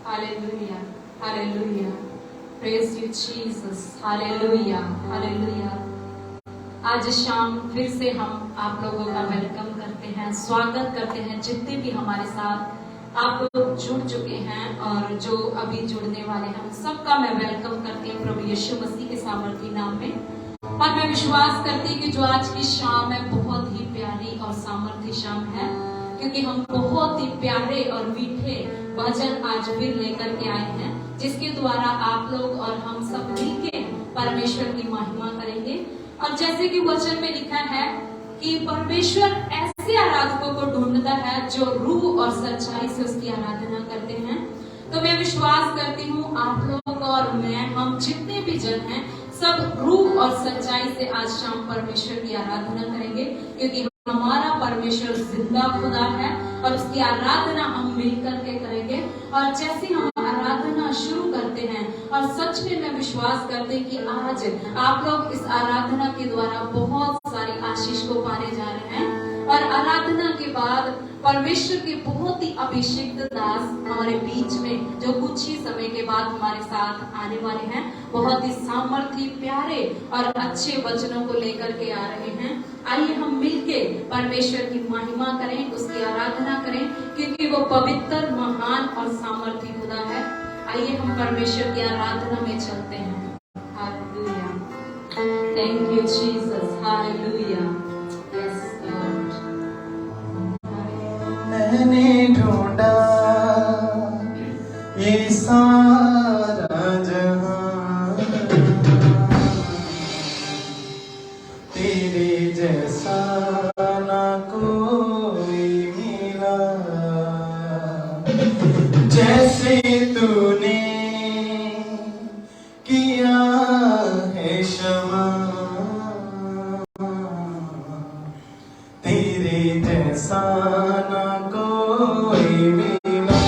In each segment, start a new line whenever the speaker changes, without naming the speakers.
Hallelujah. Hallelujah. Praise you, Jesus. Hallelujah. Hallelujah. आज शाम फिर से हम आप लोगों का वेलकम करते हैं, स्वागत करते हैं। जितने भी हमारे साथ आप लोग जुड़ चुके हैं और जो अभी जुड़ने वाले हैं, सबका मैं वेलकम करती हूँ प्रभु यीशु मसीह के सामर्थी नाम में। और मैं विश्वास करती हूँ कि जो आज की शाम है बहुत ही प्यारी और सामर्थी शाम है, क्योंकि हम बहुत ही प्यारे और मीठे भजन आज फिर लेकर के आए हैं, जिसके द्वारा आप लोग और हम सब मिलके परमेश्वर की महिमा करेंगे। और जैसे कि वचन में लिखा है कि परमेश्वर ऐसे आराधकों को ढूंढता है जो रूह और सच्चाई से उसकी आराधना करते हैं। तो मैं विश्वास करती हूँ आप लोग और मैं, हम जितने भी जन हैं, सब रूह और सच्चाई से आज शाम परमेश्वर की आराधना करेंगे, क्योंकि हमारा परमेश्वर जिंदा खुदा है और उसकी आराधना हम मिलकर के करेंगे। और जैसे हम आराधना शुरू करते हैं, और सच में मैं विश्वास करते हैं कि आज आप लोग इस आराधना के द्वारा बहुत सारी आशीष को पाने जा रहे हैं। और आराधना के बाद परमेश्वर के बहुत ही अभिषिक्त दास हमारे बीच में जो कुछ ही समय के बाद हमारे साथ आने वाले हैं, बहुत ही सामर्थी, प्यारे और अच्छे वचनों को लेकर के आ रहे हैं। आइए हम मिलके परमेश्वर की महिमा करें, उसकी आराधना करें, क्योंकि वो पवित्र, महान और सामर्थी खुदा है। आइए हम परमेश्वर की आराधना में चलते हैं। Hallelujah, thank you Jesus, hallelujah. Yes Lord.
मैंने ढूंढा ये सारा जहां, तेरे जैसा ना कोई मिला, जैसे तूने किया है क्षमा, तेरे जैसा ना कोई मिला।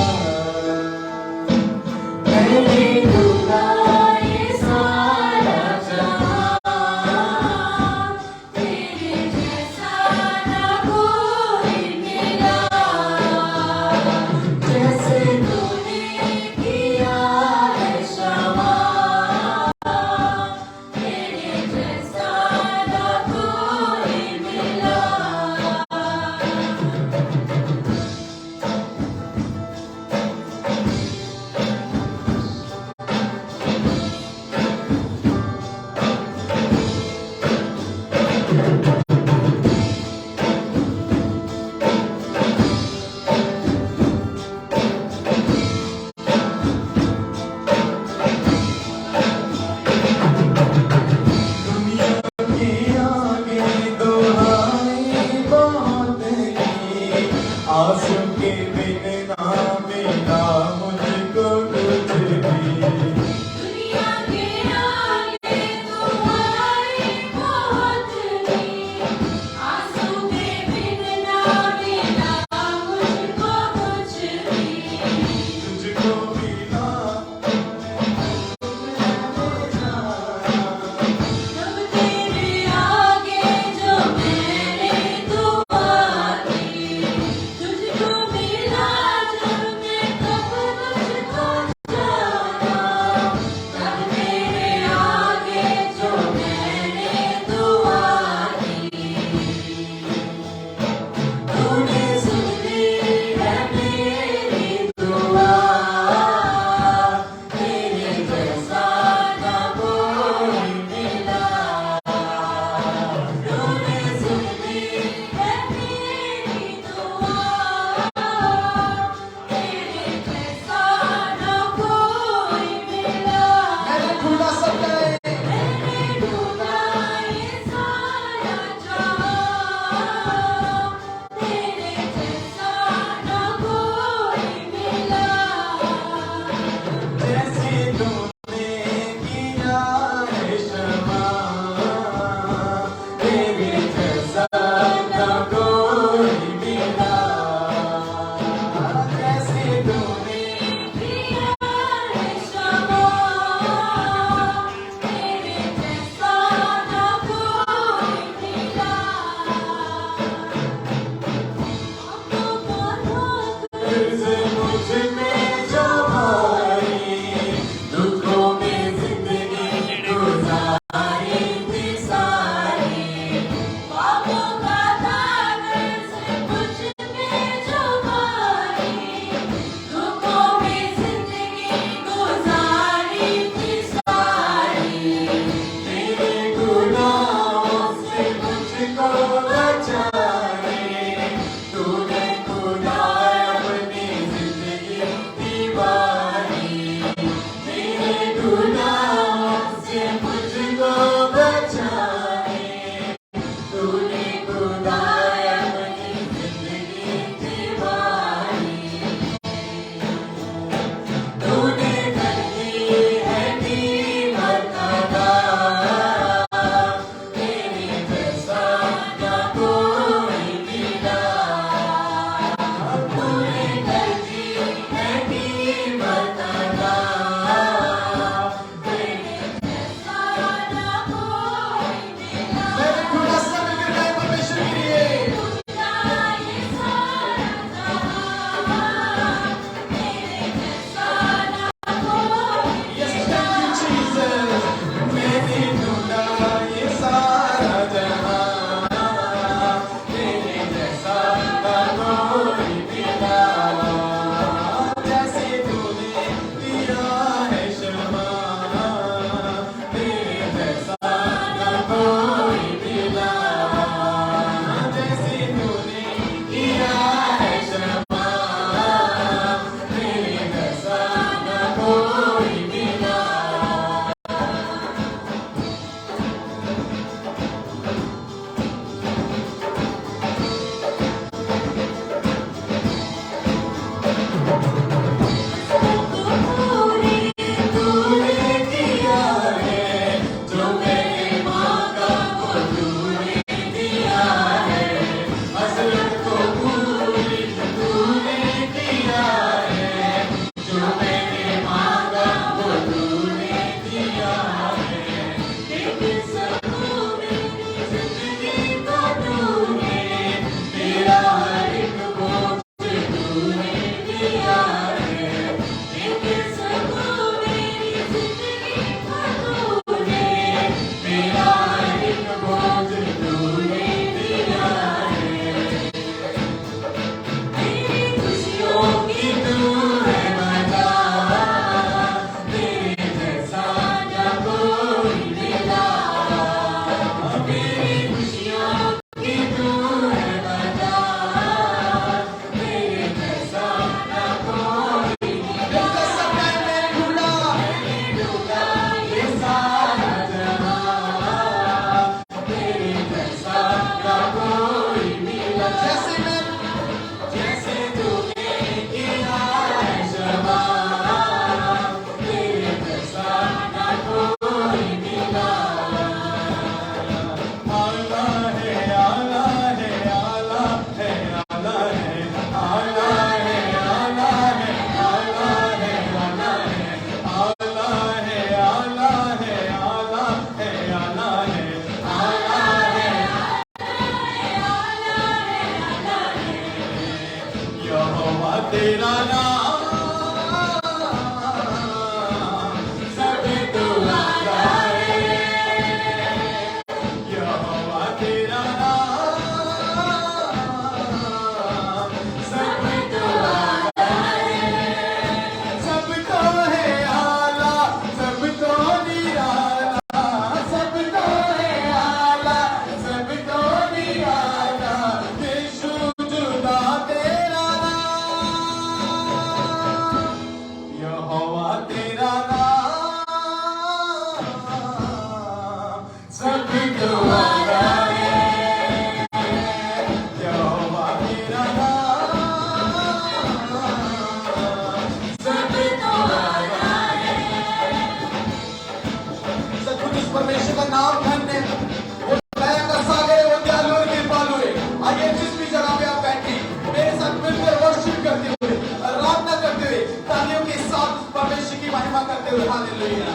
बिल्कुल हालेलुया।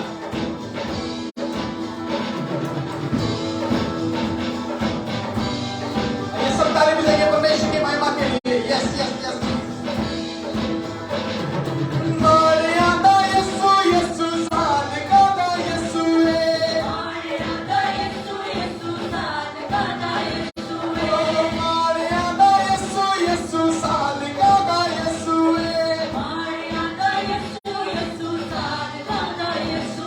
ये सब ताली बजाइए परमेश्वर की महिमा के लिए। Yes yes yes. Mariana Yesu Yesu sadikada Yesu Mariana Yesu Yesu sadikada Yesu Mariana Yesu Yesu sadikada Yesu Mariana Yesu Yesu sadikada Yesu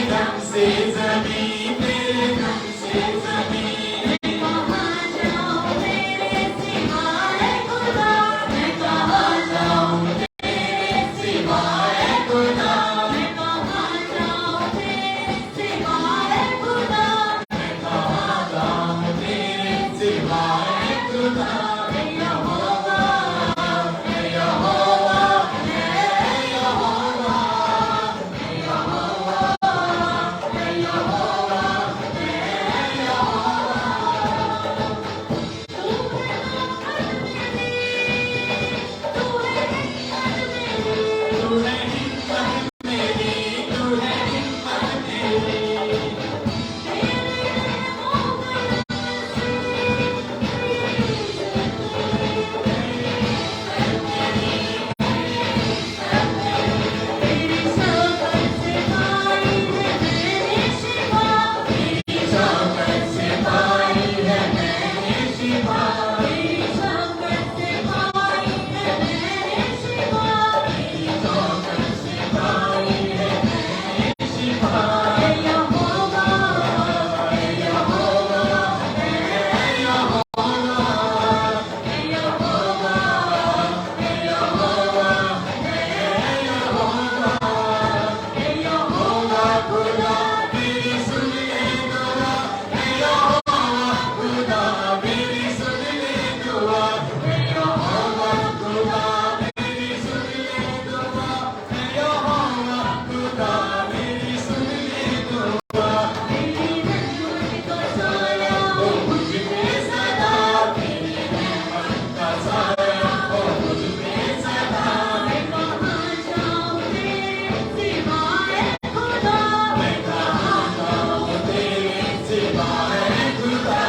दम से जमीन, तेरे दम से जमीन।
मैं कहाँ जाऊँ तेरे सिवाय खुदा, मैं कहाँ जाऊँ तेरे सिवाय खुदा, मैं कहाँ जाऊँ तेरे सिवाय खुदा,
मैं कहाँ जाऊँ तेरे सिवाय खुदा।
यहोवा,
यहोवा, तू है हिम्मत मेरी, तू है हिम्मत मेरी। शौकत से पाई है मैंने शिफा, शौकत से पाई है मैंने शिफा। यहोवा, यहोवा, यहोवा खुदा मेरी सुन ले दुआ, यहोवा खुदा मेरी सुन ले दुआ, यहोवा खुदा मेरी सुन ले दुआ, यहोवा खुदा मेरी सुन ले दुआ। ओ मुझ पे सदा तेरी रहमत का साया, ओ मुझ पे सदा। मैं कहाँ जाऊँ तेरे सिवाय खुदा,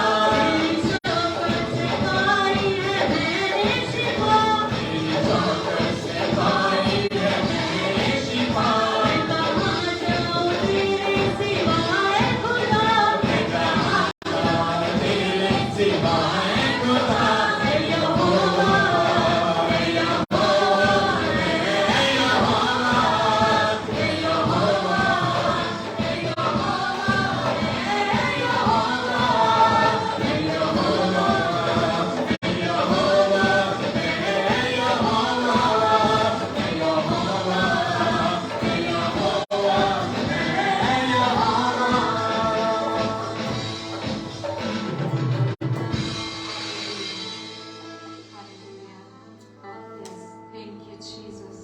शौकत से पाई है मैंने शिफा। तेरे सिवाय खुदा,
Thank you, Jesus.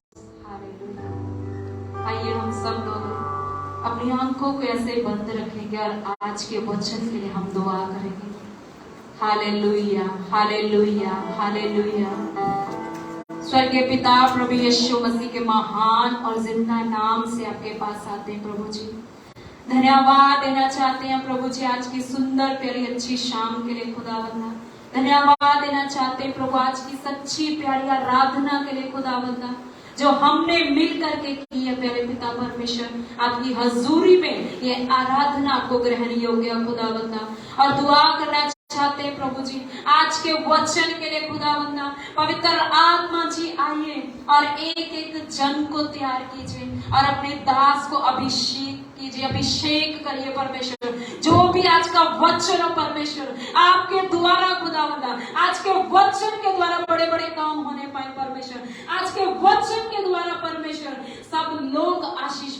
Hallelujah. आइए हम सब लोग अपनी आंखों को ऐसे बंद रखेंगे और आज के वचन के लिए हम दुआ करेंगे। Hallelujah, hallelujah, hallelujah. स्वर्गीय पिता प्रभु यीशु मसीह के महान और जिंदा नाम से आपके पास आते हैं प्रभु जी। धन्यवाद देना चाहते हैं प्रभु जी आज की सुंदर प्यारी अच्छी शाम के लिए खुदावंदा। धन्यवाद देना चाहते हैं प्रभु आज की सच्ची प्यारी आराधना के लिए खुदावंदा, जो हमने मिल करके की है प्यारे पिता परमेश्वर। आपकी हजूरी में ये आराधना आपको ग्रहण योग्य खुदावंदा, और दुआ करना चाहते हैं प्रभु जी आज के वचन के लिए खुदावंदा। पवित्र आत्मा जी आइए और एक एक जन को तैयार कीजिए और अपने दास को अभिषेक कीजिए, अभिषेक करिए परमेश्वर। जो भी आज का वचन हो परमेश्वर आपके द्वारा खुदावंदा, आज के वचन के द्वारा बड़े बड़े काम होने पाए परमेश्वर। आज के वचन के द्वारा परमेश्वर सब लोग आशीष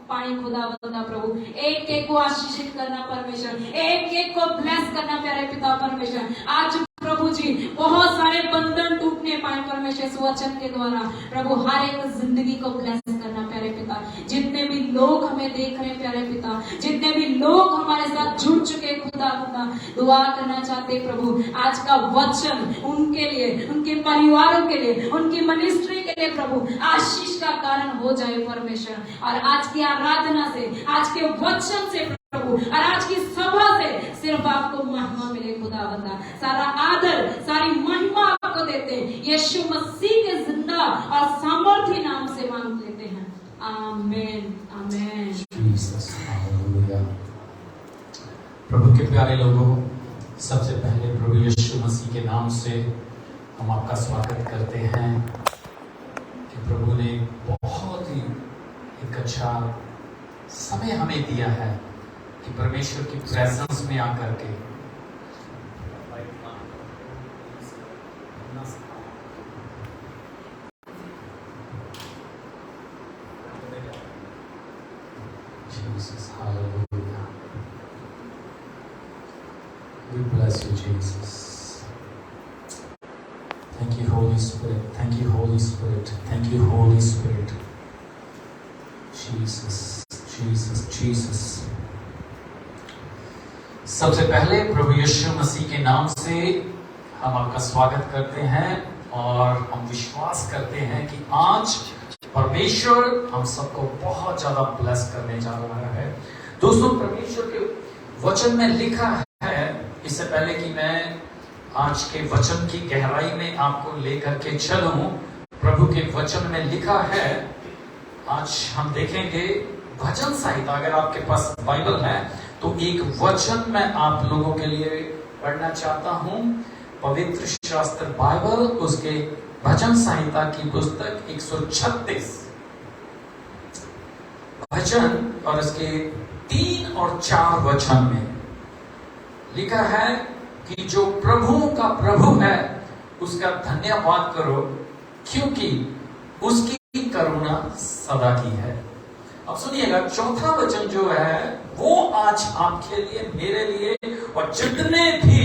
पाए खुदावंदा प्रभु। एक एक को आशीषित करना परमेश्वर, एक एक को ब्लेस करना प्यारे पिता परमेश्वर। आज प्रभु जी बहुत सारे बंधन टूटने पाए परमेश्वर इस वचन के द्वारा प्रभु। हर एक जिंदगी को ब्लेस करना प्यारे पिता। जितने भी लोग हमें देख रहे हैं प्यारे पिता, जितने भी लोग हमारे साथ जुड़ चुके खुदा दुआ करना चाहते प्रभु आज का वचन उनके लिए, उनके परिवारों के लिए, उनकी मिनिस्ट्री के लिए प्रभु आशीष का कारण हो जाए परमेश्वर। और आज की आराधना से, आज के वचन से प्रभु और आज की सभा से सिर्फ आपको महिमा मिले खुदावंदा। सारा आदर सारी महिमा आपको देते हैं यीशु मसीह के जिंदा और सामर्थी नाम से मांग लेते हैं। आमीन, आमीन।
प्रभु के प्यारे लोगों, सबसे पहले प्रभु यीशु मसीह के नाम से हम आपका स्वागत करते हैं कि प्रभु ने बहुत ही एक अच्छा समय हमें दिया है कि परमेश्वर की प्रेजेंस में आकर के Jesus, hallelujah. We bless you, Jesus. Thank you, Holy Spirit. Thank you, Holy Spirit. Thank you, Holy Spirit. Jesus, Jesus, Jesus. सबसे पहले प्रभु यीशु मसीह के नाम से हम आपका स्वागत करते हैं और हम विश्वास करते हैं कि आज परमेश्वर हम सबको बहुत ज्यादा ब्लेस करने जा रहा है। दोस्तों, परमेश्वर के वचन में लिखा है, इससे पहले कि मैं आज के वचन की गहराई में आपको लेकर के चलूं, प्रभु के वचन में लिखा है, आज हम देखेंगे भजन संहिता। अगर आपके पास बाइबल है तो एक वचन मैं आप लोगों के लिए पढ़ना चाहता हूं। पवित्र शास्त्र बाइबल, उसके भजन संहिता की पुस्तक 136 भजन और उसके 3 और 4 वचन में लिखा है कि जो प्रभु का प्रभु है उसका धन्यवाद करो, क्योंकि उसकी करुणा सदा की है। अब सुनिएगा, चौथा वचन जो है वो आज आपके लिए, मेरे लिए और जितने भी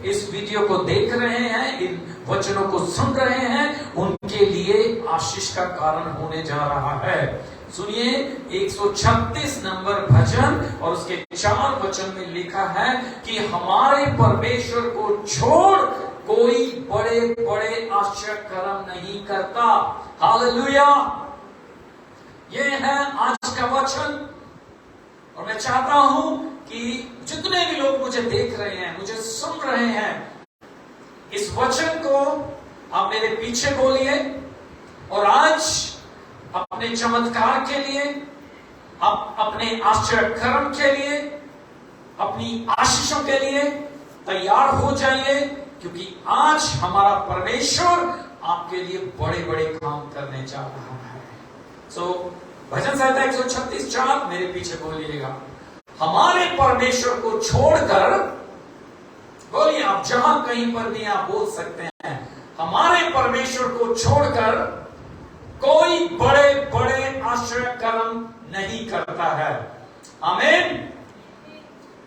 इस वीडियो को देख रहे हैं, इन वचनों को सुन रहे हैं, उनके लिए आशीष का कारण होने जा रहा है। सुनिए, 136 नंबर भजन और उसके 4 वचन में लिखा है कि हमारे परमेश्वर को छोड़ कोई बड़े बड़े आश्चर्य कर्म नहीं करता। हालेलुया। ये है आज का वचन और मैं चाहता हूं कि जितने भी लोग मुझे देख रहे हैं, मुझे सुन रहे हैं, इस वचन को आप मेरे पीछे बोलिए और आज अपने चमत्कार के लिए, अपने आश्चर्य कर्म के लिए, अपनी आशीषों के लिए तैयार हो जाइए, क्योंकि आज हमारा परमेश्वर आपके लिए बड़े बड़े काम करने जा रहा है। भजन संहिता 136:4 मेरे पीछे बोलिएगा। हमारे परमेश्वर को छोड़कर, बोलिए आप जहां कहीं पर भी आप बोल सकते हैं, हमारे परमेश्वर को छोड़कर कोई बड़े बड़े आश्चर्य कर्म नहीं करता है। आमीन।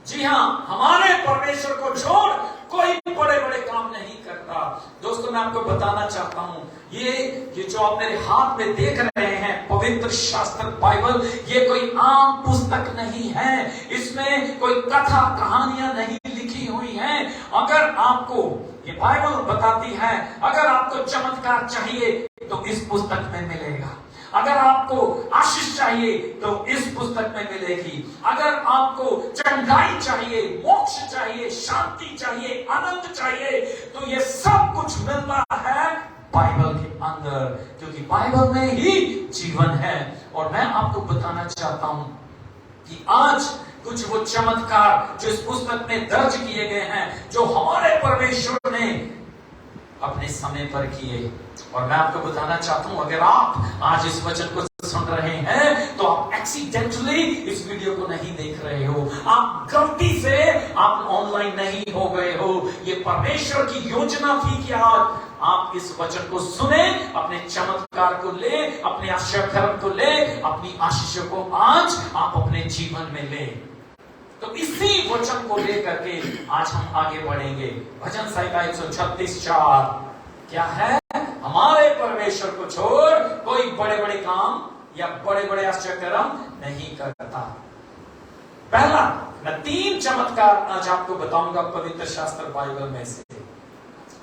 जी हां, हमारे परमेश्वर को छोड़ कोई बड़े बड़े काम नहीं करता। दोस्तों, मैं आपको बताना चाहता हूं, ये जो आप मेरे हाथ में देख रहे हैं पवित्र शास्त्र बाइबल, ये कोई आम पुस्तक नहीं है। इसमें कोई कथा कहानियां नहीं लिखी हुई हैं। अगर आपको, ये बाइबल बताती है, अगर आपको चमत्कार चाहिए तो इस पुस्तक में मिलेगा। अगर आपको आशीष चाहिए तो इस पुस्तक में मिलेगी। अगर आपको चंगाई चाहिए, मोक्ष चाहिए, शांति चाहिए, आनंद चाहिए, तो ये सब कुछ मिलता है बाइबल के अंदर, क्योंकि बाइबल में ही जीवन है। और मैं आपको बताना चाहता हूं कि आज कुछ वो चमत्कार जो इस पुस्तक में दर्ज किए गए हैं, जो हमारे परमेश्वर ने अपने समय पर किए। और मैं आपको बताना चाहता हूं, अगर आप आज इस वचन को सुन रहे हैं तो आप एक्सीडेंटली इस वीडियो को नहीं देख रहे हो, आप गलती से आप ऑनलाइन नहीं हो गए हो। ये परमेश्वर की योजना थी कि आज आप इस वचन को सुने, अपने चमत्कार को ले, अपने आश्चर्य कर्म को ले, अपनी आशीषों को आज आप अपने जीवन में ले। तो इसी वचन को लेकर के आज हम आगे बढ़ेंगे। भजन संहिता 136:4 क्या है? हमारे परमेश्वर को छोड़ कोई बड़े बड़े काम या बड़े बड़े आश्चर्य कर्म नहीं करता। पहला, मैं 3 चमत्कार आज आपको बताऊंगा पवित्र शास्त्र बाइबल में से,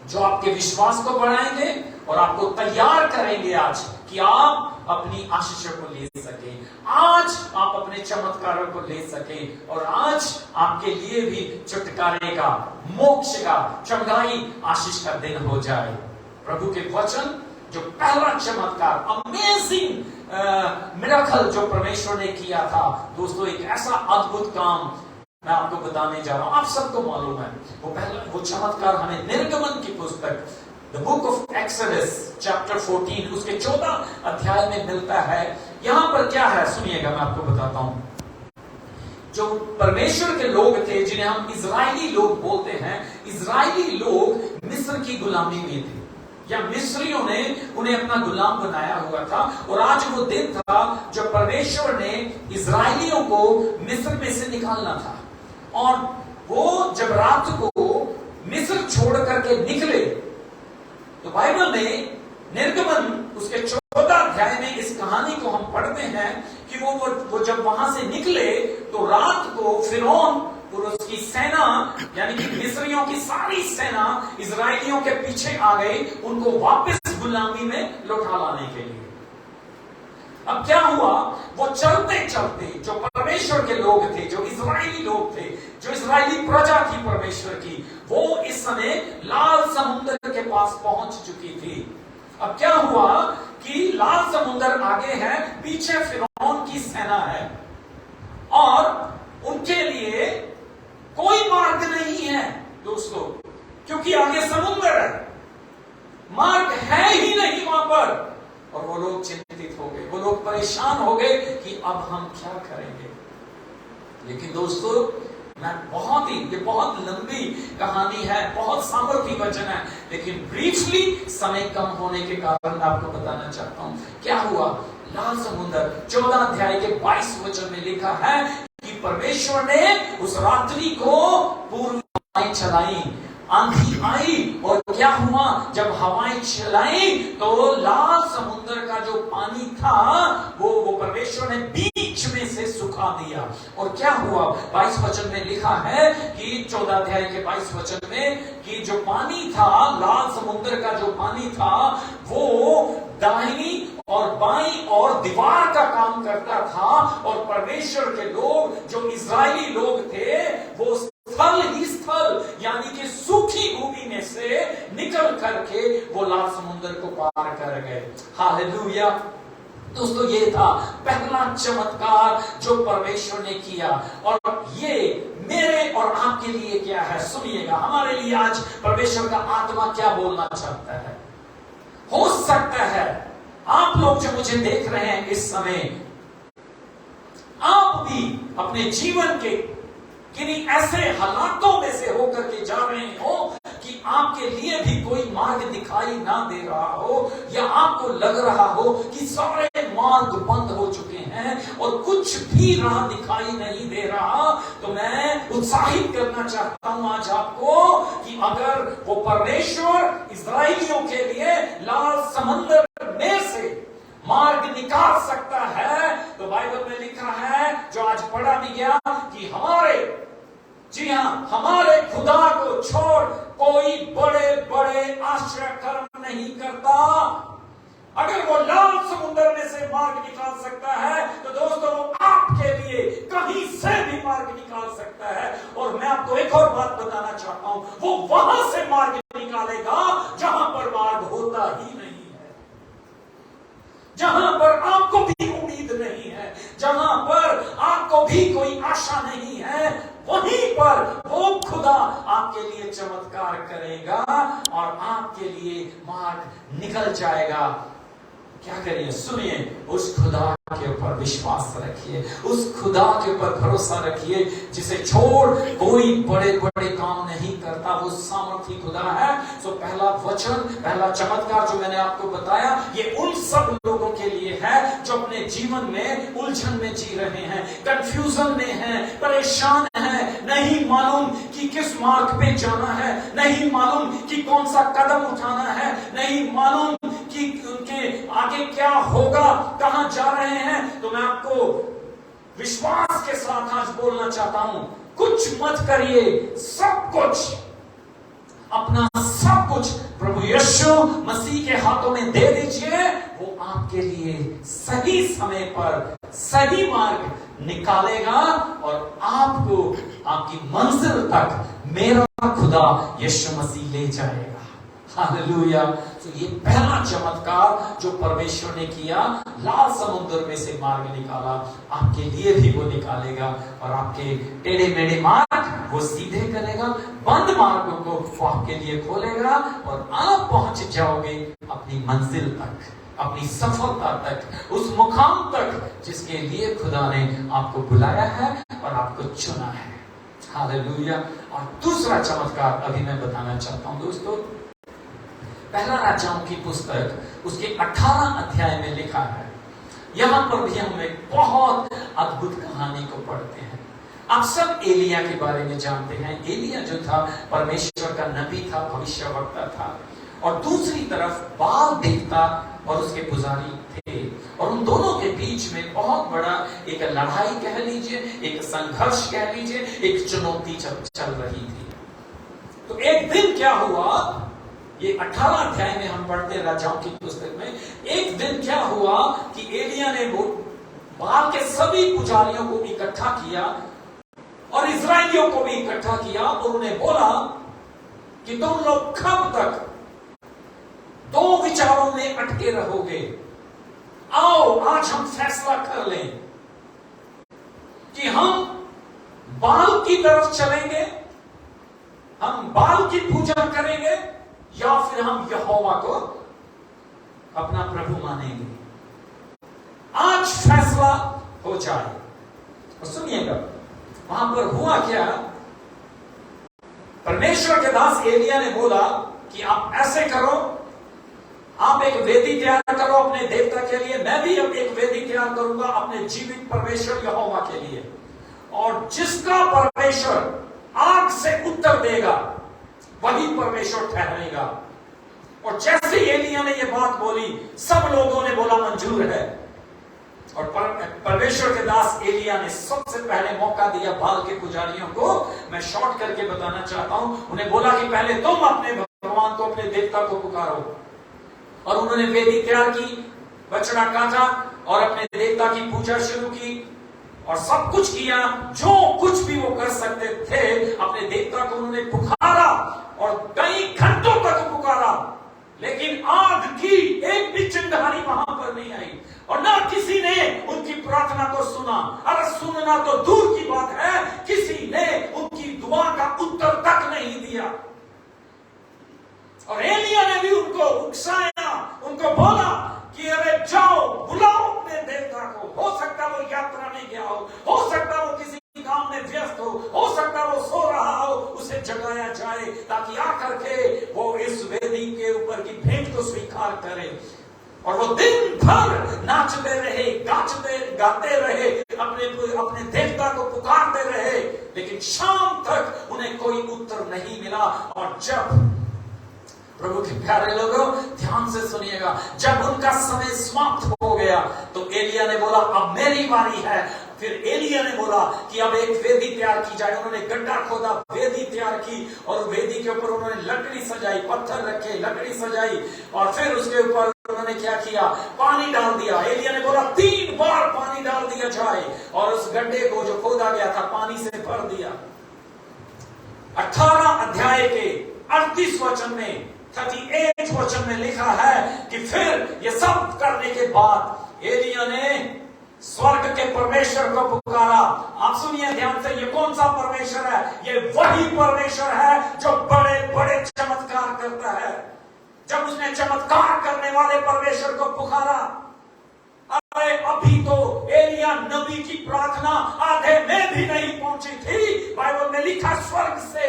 जो आपके विश्वास को बढ़ाएंगे और आपको तैयार करेंगे आज कि आप अपनी आशीषों को ले सके, आज आप अपने चमत्कारों को ले सके, और आज आपके लिए भी छुटकारे का, मोक्ष का, चंगाई, आशीष का दिन हो जाए। प्रभु के वचन, जो पहला चमत्कार, अमेजिंग मिरेकल जो परमेश्वर ने किया था, दोस्तों एक ऐसा अद्भुत काम मैं आपको बताने जा रहा हूं। आप सबको मालूम है वो चमत्कार हमें निर्गमन की पुस्तक the book of exodus chapter 14 उसके 14 अध्याय में मिलता है। यहां पर क्या है सुनिएगा, मैं आपको बताता हूं। जो परमेश्वर के लोग थे, जिन्हें हम इजरायली लोग बोलते हैं, इजरायली लोग मिस्र की गुलामी में थे, या मिस्रियों ने उन्हें अपना गुलाम बनाया हुआ था। और आज वो दिन था जब परमेश्वर ने इजरायलियों को मिस्र में से निकालना था। और वो जब रात को मिस्र छोड़ करके निकले, तो बाइबल में निर्गमन उसके 14 अध्याय में इस कहानी को हम पढ़ते हैं कि वो जब वहां से निकले तो रात को फिरौन और उसकी सेना, यानी कि मिस्रियों की सारी सेना इजरायलियों के पीछे आ गई, उनको वापस गुलामी में लौटा लाने के लिए। अब क्या हुआ, वो चलते चलते जो परमेश्वर के लोग थे, जो इजरायली लोग थे, जो इजरायली प्रजा थी परमेश्वर की, वो इस समय लाल समुद्र के पास पहुंच चुकी थी। अब क्या हुआ कि लाल समुद्र आगे है, पीछे फिरौन की सेना है, और उनके लिए कोई मार्ग नहीं है दोस्तों, क्योंकि आगे समुद्र है, मार्ग है ही नहीं वहां पर। और वो लोग चिंतित हो गए, वो लोग परेशान हो गए कि अब हम क्या करेंगे। लेकिन दोस्तों, ये बहुत लंबी कहानी है, बहुत सामर्थी वचन है, लेकिन ब्रीफली समय कम होने के कारण मैं आपको बताना चाहता हूं क्या हुआ। लाल समुद्र 14 अध्याय के 22 वचन में लिखा है कि परमेश्वर ने उस रात्रि को पूर्व हवाएं चलाई, आंधी आई, और क्या हुआ, जब हवाएं चलाई तो लाल समुद्र का जो पानी था वो परमेश्वर ने बीच में से सुखा दिया। और क्या हुआ, 22 वचन में लिखा है कि 14 अध्याय के 22 वचन में कि जो पानी था, लाल समुद्र का जो पानी था, वो दाहिनी और बाईं और दीवार का काम करता था। और परमेश्वर के लोग, जो इजरायली लोग थे, वो स्थल ही स्थल, यानी कि सूखी भूमि में से निकल करके वो लाल समुद्र को पार कर गए। हालेलुया। दोस्तों, ये था पहला चमत्कार जो परमेश्वर ने किया। और ये मेरे और आपके लिए क्या है, सुनिएगा। हमारे लिए आज परमेश्वर का आत्मा क्या बोलना चाहता है। हो सकता है आप लोग जो मुझे देख रहे हैं इस समय, आप भी अपने जीवन के किन्हीं ऐसे हालातों में से होकर के जा रहे हो कि आपके लिए भी कोई मार्ग दिखाई ना दे रहा हो, या आपको लग रहा हो कि सारे मार्ग बंद हो चुके हैं और कुछ भी राह दिखाई नहीं दे रहा। तो मैं उत्साहित करना चाहता हूं आज आपको कि अगर वो परमेश्वर इजरायलियों के लिए लाल समुद्र में से मार्ग निकाल सकता है, तो बाइबल में लिखा है, जो आज पढ़ा भी गया, कि हमारे खुदा को छोड़ कोई बड़े बड़े आश्चर्य कर्म नहीं करता। अगर वो लाल समुद्र में से मार्ग निकाल सकता है, तो दोस्तों वो आपके लिए कहीं से भी मार्ग निकाल सकता है। और मैं आपको एक और बात बताना चाहता हूं, वो वहां से मार्ग निकालेगा जहां पर मार्ग होता ही नहीं है, जहां पर आपको भी उम्मीद नहीं है, जहां पर आपको भी कोई आशा नहीं है, वहीं पर वो खुदा आपके लिए चमत्कार करेगा और आपके लिए मार्ग निकल जाएगा। क्या करिए, सुनिए, उस खुदा के ऊपर विश्वास रखिए, उस खुदा के ऊपर भरोसा रखिए, जिसे छोड़ कोई बड़े बड़े काम नहीं करता। वो सामर्थी खुदा है। सो पहला वचन, पहला चमत्कार जो मैंने आपको बताया, ये उन सब लोगों के लिए है जो अपने जीवन में उलझन में जी रहे हैं, कंफ्यूजन में हैं, परेशान हैं, नहीं मालूम कि किस मार्ग पे जाना है, नहीं मालूम कि कौन सा कदम उठाना है, नहीं मालूम कि उनके आगे क्या होगा, कहां जा रहे हैं। तो मैं आपको विश्वास के साथ आज बोलना चाहता हूं, कुछ मत करिए, सब कुछ, अपना सब कुछ प्रभु यीशु मसीह के हाथों में दे दीजिए। वो आपके लिए सही समय पर सही मार्ग निकालेगा और आपको आपकी मंजिल तक मेरा खुदा यीशु मसीह ले जाएगा। हालेलुया। तो ये पहला चमत्कार जो परमेश्वर ने किया, लाल समुद्र में से मार्ग निकाला, आपके लिए भी वो निकालेगा और आपके टेढ़े मेढ़े मार्ग वो सीधे करेगा, बंद मार्गों को वो आपके लिए खोलेगा और आप पहुंच जाओगे अपनी मंजिल तक, अपनी सफलता तक, उस मुकाम तक जिसके लिए खुदा ने आपको बुलाया है और और आपको चुना है। हालेलुया। और दूसरा चमत्कार अभी मैं बताना चाहता हूं दोस्तों। पहला राजाओं की पुस्तक उसके 18 अध्याय में लिखा है, यहां पर भी हम एक बहुत अद्भुत कहानी को पढ़ते हैं। आप सब एलिया के बारे में जानते हैं। एलिया जो था परमेश्वर का नबी था, भविष्यवक्ता था, और दूसरी तरफ बाल देवता और उसके पुजारी थे, और उन दोनों के बीच में बहुत बड़ा एक लड़ाई कह लीजिए, एक संघर्ष कह लीजिए, एक चुनौती चल रही थी। तो एक दिन क्या हुआ, ये 18 अध्याय में हम पढ़ते हैं राजाओं की पुस्तक में। एक दिन क्या हुआ कि एलिया ने वो बाल के सभी पुजारियों को इकट्ठा किया और इजराइलियों को भी इकट्ठा किया और उन्हें बोला कि तुम लोग कब तक दो विचारों में अटके रहोगे? आओ आज हम फैसला कर लें कि हम बाल की तरफ चलेंगे, हम बाल की पूजा करेंगे, या फिर हम यहोवा को अपना प्रभु मानेंगे। आज फैसला हो जाए। और सुनिएगा वहां पर हुआ क्या, परमेश्वर के दास एलिया ने बोला कि आप ऐसे करो, आप एक वेदी तैयार करो अपने देवता के लिए, मैं भी अब एक वेदी तैयार करूंगा अपने जीवित परमेश्वर यहोवा के लिए, और जिसका परमेश्वर आग से उत्तर देगा वही परमेश्वर ठहरेगा। और जैसे एलिया ने यह बात बोली, सब लोगों ने बोला मंजूर है। और परमेश्वर के दास एलिया ने सबसे पहले मौका दिया बाल के पुजारियों को। मैं शॉर्ट करके बताना चाहता हूं। उन्हें बोला कि पहले तुम अपने भगवान को, अपने देवता को पुकारो। और उन्होंने वेदी तैयार की, बछड़ा काटा और अपने देवता की पूजा शुरू की और सब कुछ किया जो कुछ भी वो कर सकते थे। अपने देवता को उन्होंने पुकारा और कई घंटों तक पुकारा, लेकिन आग की एक भी चिंगारी वहां पर नहीं आई और ना किसी ने उनकी प्रार्थना को सुना। अरे सुनना तो दूर की बात है, किसी ने उनकी दुआ का उत्तर तक नहीं दिया। और एलिया ने भी उनको उकसाया, उनको बोला कि अरे जाओ बुलाओ अपने देवता को। हो सकता वो यात्रा में गया हो सकता वो किसी काम में व्यस्त हो सकता वो सो रहा हो, उसे जगाया जाए ताकि आकर के वो इस वेदी के ऊपर की भेंट को स्वीकार करे। और वो दिन भर नाचते रहे, गाते रहे, अपने देवता को पुकारते रहे, लेकिन शाम तक उन्हें कोई उत्तर नहीं मिला। और जब प्रभु के प्यारे लोगों ध्यान से सुनिएगा, जब उनका समय समाप्त हो गया तो एलिया ने बोला अब मेरी बारी है। फिर एलिया ने बोला कि अब एक वेदी तैयार की जाए। उन्होंने गड्ढा खोदा, वेदी तैयार की और वेदी के ऊपर उन्होंने लकड़ी सजाई, पत्थर रखे, लकड़ी सजाई और फिर उसके ऊपर उन्होंने क्या किया, पानी डाल दिया। एलिया ने बोला 3 बार पानी डाल दिया जाए और उस गड्ढे को जो खोदा गया था पानी से भर दिया। 18 अध्याय के 38 वचन में 38 वचन में लिखा है कि फिर ये सब करने के बाद एलिया ने स्वर्ग के परमेश्वर को पुकारा। आप सुनिए ध्यान से, ये कौन सा परमेश्वर है? ये वही परमेश्वर है जो बड़े बड़े चमत्कार करता है। जब उसने चमत्कार करने वाले परमेश्वर को पुकारा, अरे अभी तो एलिया नबी की प्रार्थना आधे में भी नहीं पहुंची थी। बाइबल में लिखा स्वर्ग से,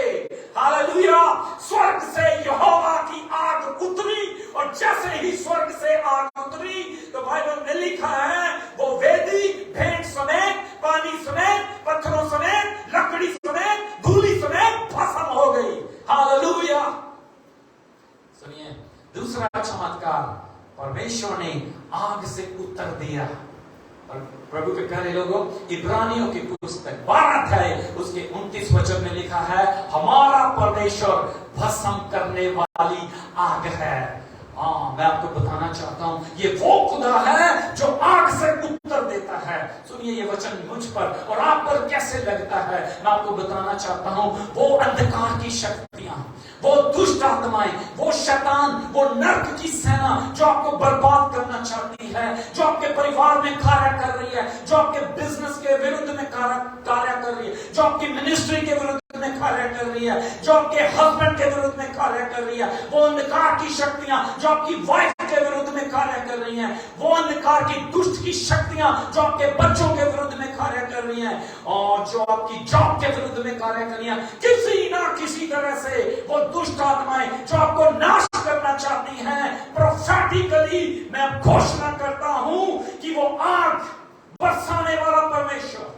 हालेलुया, स्वर्ग से यहोवा की आग उतरी और जैसे ही स्वर्ग से आग उतरी तो बाइबल में लिखा है वो वेदी भेंट समेत, पानी समेत, पत्थरों समेत, लकड़ी समेत, धूली समेत भस्म हो गई। हालेलुया। सुनिए दूसरा चमत्कार, परमेश्वर ने आग से उत्तर दिया। और प्रभु के प्यारे लोगों, इब्रानियों की पुस्तक 12 अध्याय उसके 29 वचन में लिखा है हमारा परमेश्वर भस्म करने वाली आग है। मैं आपको बताना चाहता हूं ये वो खुदा है जो आग से उत्तर देता है। सुनिए ये वचन मुझ पर और आप पर कैसे लगता है, मैं आपको बताना चाहता हूं। वो अंधकार की शक्तियां, वो दुष्ट आत्माएं, वो शैतान, वो नर्क की सेना जो आपको बर्बाद करना चाहती है, जो आपके परिवार में कार्य कर रही है, जो आपके बिजनेस के विरुद्ध में कार्य कर रही है, जो आपकी मिनिस्ट्री के विरुद्ध में कार्य कर रही है, जो आपके हस्बैंड के विरुद्ध में कार्य कर रही है, वो अंधकार की शक्तियां जो आपकी वाइफ के विरुद्ध में कार्य कर रही हैं, वो अंधकार की दुष्ट की शक्तियां जो आपके बच्चों के विरुद्ध में कार्य कर रही हैं और जो आपकी जॉब के विरुद्ध में कार्य कर रही हैं, किसी ना किसी तरह से वो दुष्ट आत्माएं जो आपको नाश करना चाहती हैं, प्रोफेटिकली मैं घोषणा करता हूं कि वो आग बरसाने वाला परमेश्वर,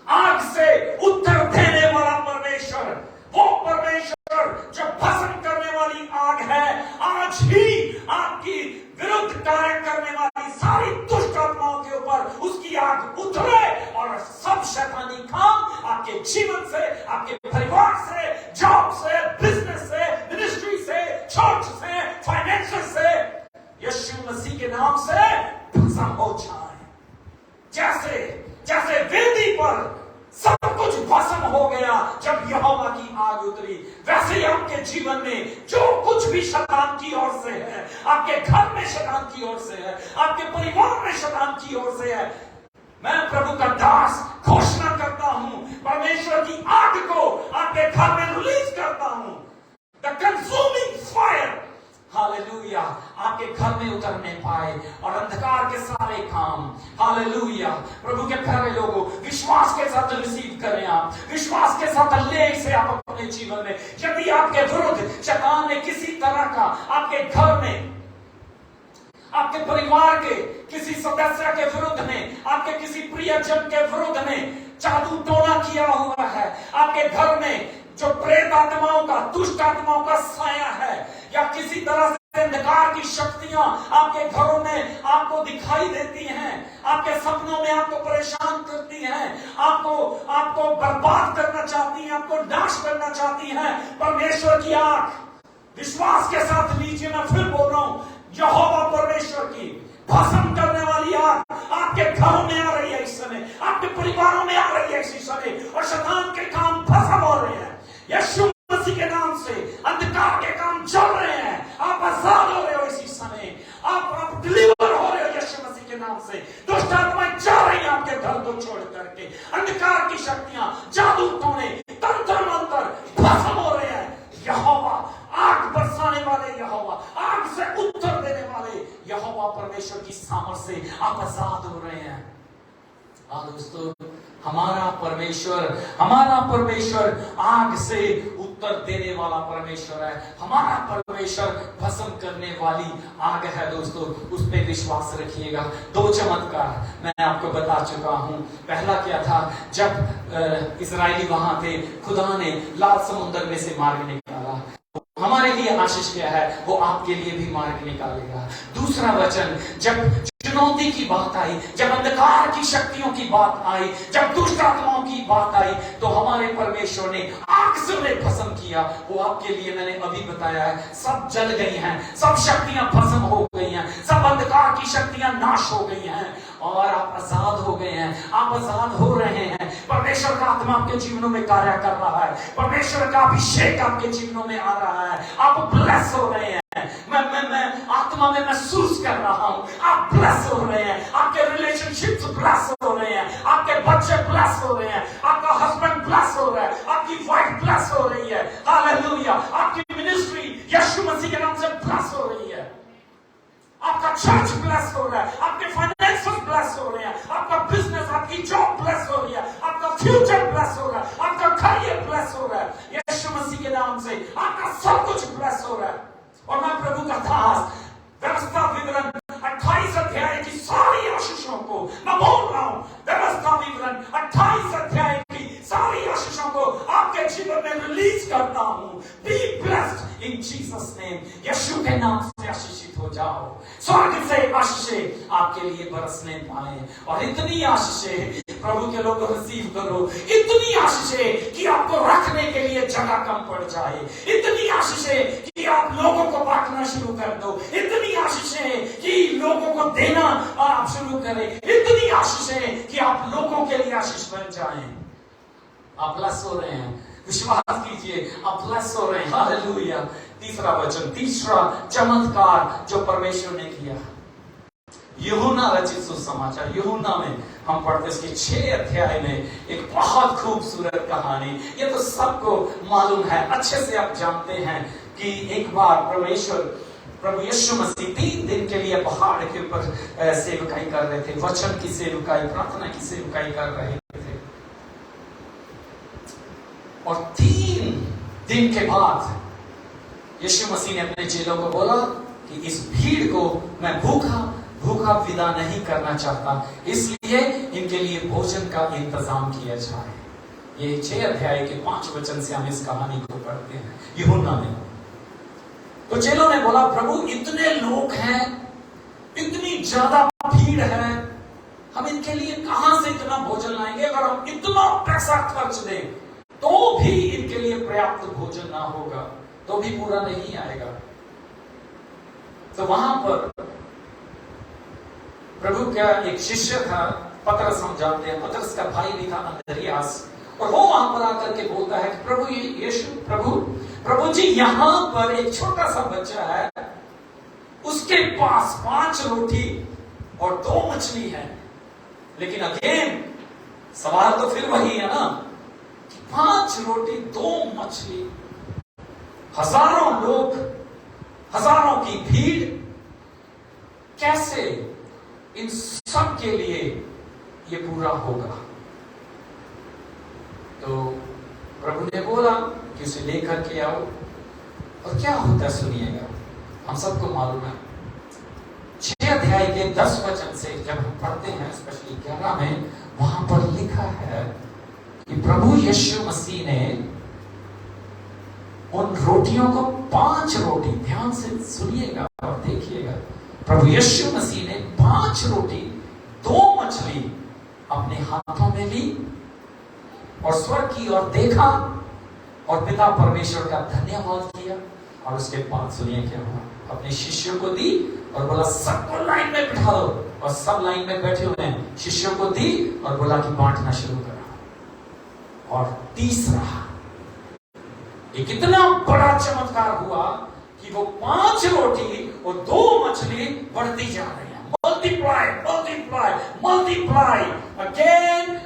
आग से उत्तर देने वाला परमेश्वर, वो परमेश्वर जो भस्म करने वाली आग है, आज ही आपकी विरुद्ध कार्य करने वाली सारी दुष्ट आत्माओं के ऊपर उसकी आग उतरे और सब शैतानी काम आपके जीवन से, आपके परिवार से, जॉब से, बिजनेस से, मिनिस्ट्री से, चर्च से, फाइनेंशियल से, यीशु मसीह के नाम से भस्म हो जाए। जैसे वेदी पर सब कुछ भस्म हो गया जब यहोवा की आग उतरी, वैसे ही आपके जीवन में जो कुछ भी शैतान की ओर से है, आपके घर में शैतान की ओर से है, आपके परिवार में शैतान की ओर से है, मैं प्रभु का दास घोषणा करता हूं, परमेश्वर की आग को आपके घर में रिलीज करता हूं। द कंज्यूमिंग फायर, हालेलुया, आपके घर में उतरने पाए और अंधकार के सारे काम, हालेलुया। प्रभु के प्यारे लोगों, विश्वास के साथ रिसीव करें, आप विश्वास के साथ ले इसे आप अपने जीवन में। यदि आपके विरुद्ध शैतान ने किसी तरह का आपके घर में, आपके परिवार के किसी सदस्य के विरुद्ध में, आपके किसी प्रियजन के विरुद्ध में जादू टोना किया हुआ है, आपके घर में जो प्रेत आत्माओं का, दुष्ट आत्माओं का साया है, या किसी तरह से अंधकार की शक्तियां आपके घरों में आपको दिखाई देती हैं, आपके सपनों में आपको परेशान करती हैं, आपको बर्बाद करना चाहती हैं, आपको नाश करना चाहती हैं, परमेश्वर की आग विश्वास के साथ लीजिए। मैं फिर बोल रहा हूं, यहोवा परमेश्वर की भस्म करने वाली आग आपके घरों में आ रही है इस समय, आपके परिवारों में आ रही है इस समय, और शैतान के काम भस्म हो रहे हैं यीशु मसीह के नाम से। अंधकार के काम चल रहे हैं, आप आजाद हो रहे हो इसी समय, आप डिलीवर हो रहे हो यीशु मसीह के नाम से। दुष्ट आत्माएं जा रही हैं आपके घर को छोड़ करके, अंधकार की शक्तियां, जादू टोने, तंत्र मंत्र भस्म हो रहे हैं। यहोवा आग बरसाने वाले, यहोवा आग से उत्तर देने वाले यहोवा परमेश्वर की सामर्थ से आप आजाद हो रहे हैं। दोस्तों, हमारा परमेश्वर आग से उत्तर देने वाला परमेश्वर है। हमारा परमेश्वर भस्म करने वाली आग है। दोस्तों, उस पर विश्वास रखिएगा। 2 चमत्कार मैं आपको बता चुका हूं। पहला क्या था, जब इजरायली वहां थे, खुदा ने लाल समुद्र में से मार्ग निकाला। हमारे लिए आशीष क्या है, वो आपके लिए भी मार्ग निकालेगा। दूसरा वचन, जब चुनौती की बात आई, जब अंधकार की शक्तियों की बात आई, जब दुष्ट आत्माओं की बात आई, तो हमारे परमेश्वर ने आग से उन्हें भस्म किया। वो आपके लिए मैंने अभी बताया है, सब जल गई हैं, सब शक्तियां भस्म हो गई हैं, सब अंधकार की शक्तियां नाश हो गई हैं और आप आजाद हो गए हैं, आप आजाद हो रहे हैं। परमेश्वर का आत्मा आपके जीवनों में कार्य कर रहा है, परमेश्वर का अभिषेक आपके जीवनों में आ रहा है, आप ब्लेस हो रहे हैं। मैं आत्मा में महसूस कर रहा हूं, आप ब्लेस हो रहे हैं, आपके रिलेशनशिप्स ब्लेस हो रहे हैं, आपके बच्चे ब्लेस हो रहे हैं, आपका हस्बैंड ब्लेस हो रहा है, आपकी वाइफ ब्लेस हो रही है, हालेलुया। आपकी मिनिस्ट्री यीशु मसीह के नाम से ब्लेस हो रही है, आपका चर्च ब्लेस हो रहा है, आपके फाइनेंसेस ब्लेस हो रहे हैं, आपका बिजनेस, आपकी जॉब ब्लेस हो रही है, आपका फ्यूचर ब्लेस हो रहा है, आपका करियर ब्लेस हो रहा है यीशु मसीह के नाम से, आपका सब कुछ ब्लेस हो रहा है। और मैं प्रभु का दास व्यवस्था विवरण 28 अध्याय की सारी आशीषों को मैं बोल रहा हूं, व्यवस्था विवरण 28 अध्याय की सारी आशीषों को आपके जीवन में रिलीज करता हूं। Be blessed in Jesus name, यीशु के नाम से आशीषित हो जाओ। स्वर्ग से आशीषें आपके लिए बरसने पाए, और इतनी आशीषें प्रभु के लोग रिसीव करो, इतनी आशीषें कि आपको रखने के लिए जगह कम पड़ जाए, इतनी आशीषें कि आप लोगों को बांटना शुरू कर दो, इतनी आशीषें कि लोगों को देना आप शुरू करें, इतनी आशीषें कि आप लोगों के लिए आशीष बन जाएं। आप ब्लेस हो रहे हैं, विश्वास कीजिए, आप ब्लेस हो रहे हैं, हालेलुया। तीसरा वचन, तीसरा चमत्कार जो परमेश्वर ने किया, यूहन्ना रचित सुसमाचार, यूहन्ना में हम पढ़ते इसके 6 अध्याय में एक बहुत खूबसूरत कहानी। ये तो सबको मालूम है, अच्छे से आप जानते हैं कि एक बार परमेश्वर प्रभु यीशु मसीह 3 दिन के लिए पहाड़ के ऊपर सेवकाई कर रहे थे, वचन की सेवकाई, प्रार्थना की सेवकाई कर रहे थे। और 3 दिन के बाद यीशु मसीह ने अपने चेलों को बोला कि इस भीड़ को मैं भूखा विदा नहीं करना चाहता, इसलिए इनके लिए भोजन का इंतजाम किया जाए। ये 6 अध्याय के 5 वचन से हम इस कहानी को पढ़ते हैं यूहन्ना में। तो चेलों ने बोला, प्रभु इतने लोग हैं, इतनी ज्यादा भीड़ है, हम इनके लिए कहां से इतना भोजन लाएंगे? अगर हम इतना पैसा खर्च दें तो भी इनके लिए पर्याप्त भोजन ना होगा, तो भी पूरा नहीं आएगा। तो वहां पर प्रभु का एक शिष्य था, पतरस, हम जानते हैं, पतरस का भाई भी था अंद्रियास, और वो वहां पर आकर के बोलता है कि प्रभु यीशु, प्रभु जी, यहां पर एक छोटा सा बच्चा है, उसके पास 5 रोटी और 2 मछली है। लेकिन अगेन सवाल तो फिर वही है ना कि 5 रोटी 2 मछली, हजारों लोग, हजारों की भीड़, कैसे इन सब के लिए ये पूरा होगा? तो प्रभु ने बोला कि उसे लेकर के आओ। और क्या होता है सुनिएगा, हम सबको मालूम है। 6 अध्याय के 10 वचन से जब हम पढ़ते हैं, स्पेशली 11 में, वहां पर लिखा है कि प्रभु यीशु मसीह ने उन रोटियों को 5 रोटी, ध्यान से सुनिएगा और देखिएगा, प्रभु यीशु मसीह ने 5 रोटी 2 मछली अपने हाथों में ली और स्वर्ग की ओर देखा और पिता परमेश्वर का धन्यवाद किया, और उसके बाद सुनिए क्या हुआ, अपने शिष्यों को दी और बोला सबको लाइन में बिठा दो, और सब लाइन में बैठे हुए हैं, शिष्यों को दी और बोला कि बांटना शुरू करा। और तीसरा, ये कितना बड़ा चमत्कार हुआ कि वो 5 रोटी और 2 मछली बढ़ती जा रही है, multiply multiply multiply, again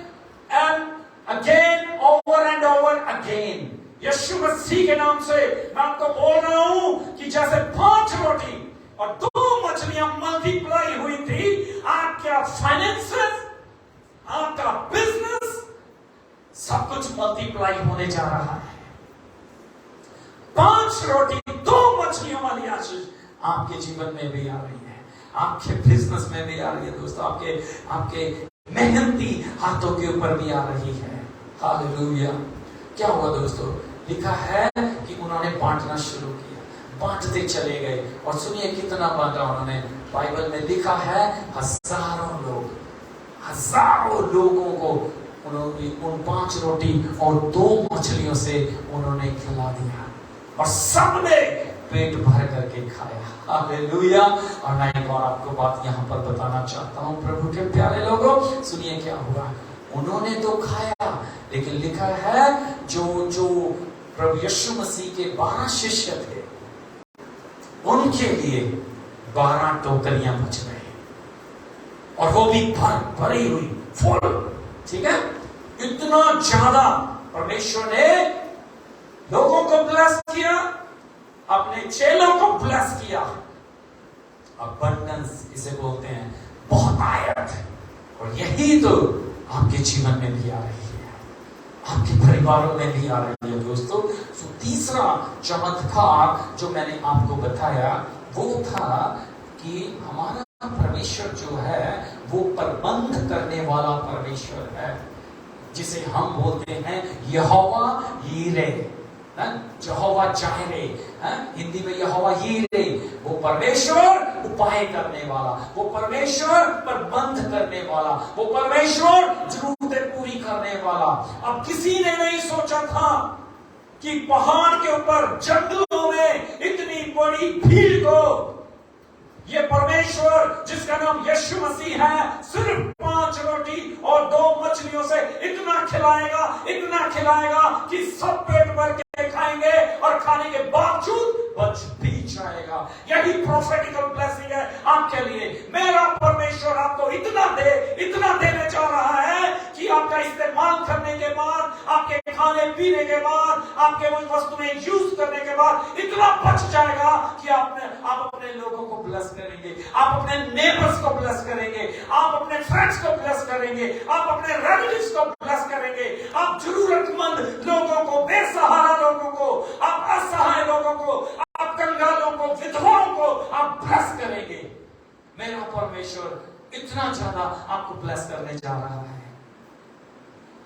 and again, over and over again. यीशु मसीह के नाम से मैं आपको बोल रहा हूं कि जैसे 5 रोटी और 2 मछलियां मल्टीप्लाई हुई थी, आपका फाइनेंसेस, आपका बिजनेस, सब कुछ मल्टीप्लाई होने जा रहा है। 5 रोटी 2 मछलियों वाली आशीष आपके जीवन में भी आ रही है, आपके बिजनेस में भी आ रही है दोस्तों, आपके मेहनती हाथों के ऊपर भी आ रही है। हालेलुया। क्या हुआ दोस्तों? लिखा है कि उन्होंने बांटना शुरू किया, बांटते चले गए, और सुनिए कितना बांटा उन्होंने। बाइबल में लिखा है हजारों लोगों को उन्होंने उन 5 रोटी और 2 मछलियों से उन्होंने खिला दिया, और सबने पेट भर करके खाया। हालेलुया। और मैं एक और आपको बात यहाँ पर बताना चाहता हूँ, प्रभु के प्यारे लोगों, सुनिए क्या हुआ। उन्होंने तो खाया, लेकिन लिखा है जो प्रभु यीशु मसीह के 12 शिष्य थे, उनके लिए 12 टोकरियां बच गई, और वो भी भरी हुई, फुल। ठीक है, इतना ज्यादा परमेश्वर ने लोगों को ब्लेस किया, अपने चेलों को ब्लेस किया। अबंडेंस इसे बोलते हैं, बहुतायत। और यही तो आपके जीवन में भी आ रही है, आपके परिवारों में भी आ रही है दोस्तों। तो तीसरा चमत्कार जो मैंने आपको बताया वो था कि हमारा परमेश्वर जो है वो प्रबंध करने वाला परमेश्वर है, जिसे हम बोलते हैं यहोवा यीरे, यहोवा जायरे, हिंदी में यहोवा यीरे। वो परमेश्वर उपाय करने वाला, वो परमेश्वर प्रबंध करने वाला, वो परमेश्वर जरूरतें पूरी करने वाला। अब किसी ने नहीं सोचा था कि पहाड़ के ऊपर जंगलों में इतनी बड़ी भीड़ को ये परमेश्वर जिसका नाम यीशु मसीह है सिर्फ 5 रोटी और 2 मछलियों से इतना खिलाएगा कि सब पेट भर के खाएंगे, और खाने के बावजूद बच भी जाएगा। यही प्रोफेटिकल ब्लेसिंग है आपके लिए। मेरा परमेश्वर आपको इतना देने जा रहा है कि आपका इस्तेमाल करने के बाद, आपके खाने पीने के बाद, आपके उस वस्तु में यूज करने के बाद इतना बच जाएगा कि आप अपने लोगों को ब्लेस करेंगे, आप अपने नेबर्स को ब्लेस करेंगे, आप अपने फ्रेंड्स को ब्लेस करेंगे, आप अपने रिलेटिव्स को ब्लेस करेंगे, आप जरूरतमंद लोगों को, बेसहारा लोगों को, आप असहाय लोगों को, आप कंगालों को, विधवाओं को आप ब्लेस करेंगे। मेरा परमेश्वर इतना ज्यादा आपको ब्लेस करने जा रहा है।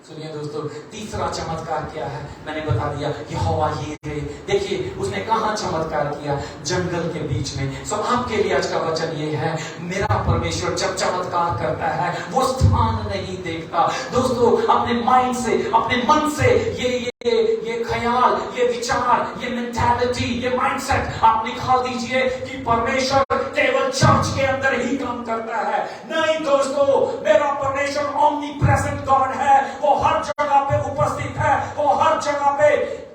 सुनिए दोस्तों, तीसरा चमत्कार क्या है मैंने बता दिया, यहोवा यीरे। देखिए उसने कहां चमत्कार किया, जंगल के बीच में। सो आपके लिए आज का वचन ये है, मेरा परमेश्वर जब चमत्कार करता है वो स्थान नहीं देखता। दोस्तों अपने माइंड से, अपने मन से ये ख्याल, ये विचार, ये मेंटालिटी, ये माइंडसेट आप निकाल दीजिए कि परमेश्वर केवल चर्च के अंदर ही काम करता है। नहीं दोस्तों, मेरा परमेश्वर ओमनी प्रेजेंट गॉड है, वो हर जगह पे उपस्थित है, वो हर जगह पे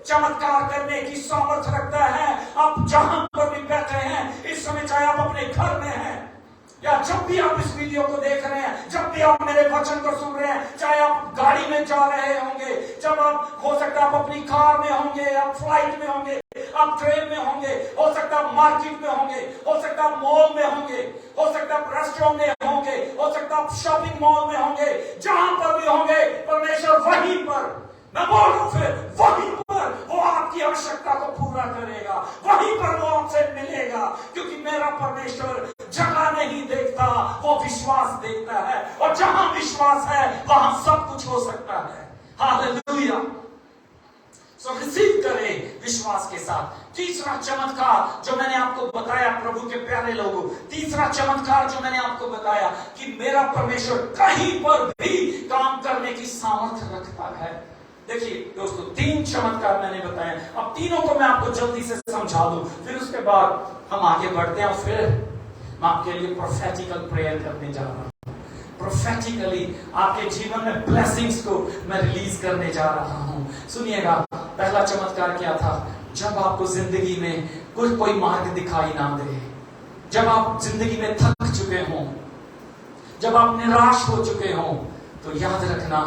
चमत्कार करने की सामर्थ्य रखता है। आप जहां पर भी बैठे हैं इस समय, चाहे आप अपने घर में हैं या जब भी आप इस वीडियो को देख रहे हैं, जब भी आप मेरे वचन को सुन रहे हैं, चाहे आप गाड़ी में जा रहे होंगे, जब आप हो सकता है आप अपनी कार में होंगे, आप फ्लाइट में होंगे, आप ट्रेन में होंगे, हो सकता है मार्केट में होंगे, हो सकता है मॉल में होंगे, हो सकता है रेस्टोरेंट में होंगे, हो सकता है आप शॉपिंग मॉल में होंगे, जहां पर भी होंगे परमेश्वर वहीं पर, मैं बोल रहा हूं फिर, वहीं पर वो आपकी आवश्यकता को पूरा करेगा, वहीं पर वो आपसे मिलेगा। क्योंकि मेरा परमेश्वर जगह नहीं देखता, वो विश्वास देखता है, और जहां विश्वास है वहां सब कुछ हो सकता है। हालेलुया। सो रिसीव करें विश्वास के साथ। तीसरा चमत्कार जो मैंने आपको बताया प्रभु के प्यारे लोगों, तीसरा चमत्कार जो मैंने आपको बताया कि मेरा परमेश्वर कहीं पर भी काम करने की सामर्थ्य रखता है। देखिए दोस्तों, 3 चमत्कार मैंने बताए, अब तीनों को मैं आपको जल्दी से समझा दूं, फिर उसके बाद हम आगे बढ़ते हैं। और फिर मैं आपके लिए प्रोफेटिकल प्रेयर करने जा रहा हूं। प्रोफेटिकली आपके जीवन में ब्लेसिंग्स को मैं रिलीज करने जा रहा हूं। सुनिएगा, पहला चमत्कार क्या था, जब आपको जिंदगी में कोई मार्ग दिखाई ना दे, जब आप जिंदगी में थक चुके हों, जब आप निराश हो चुके हों, तो याद रखना,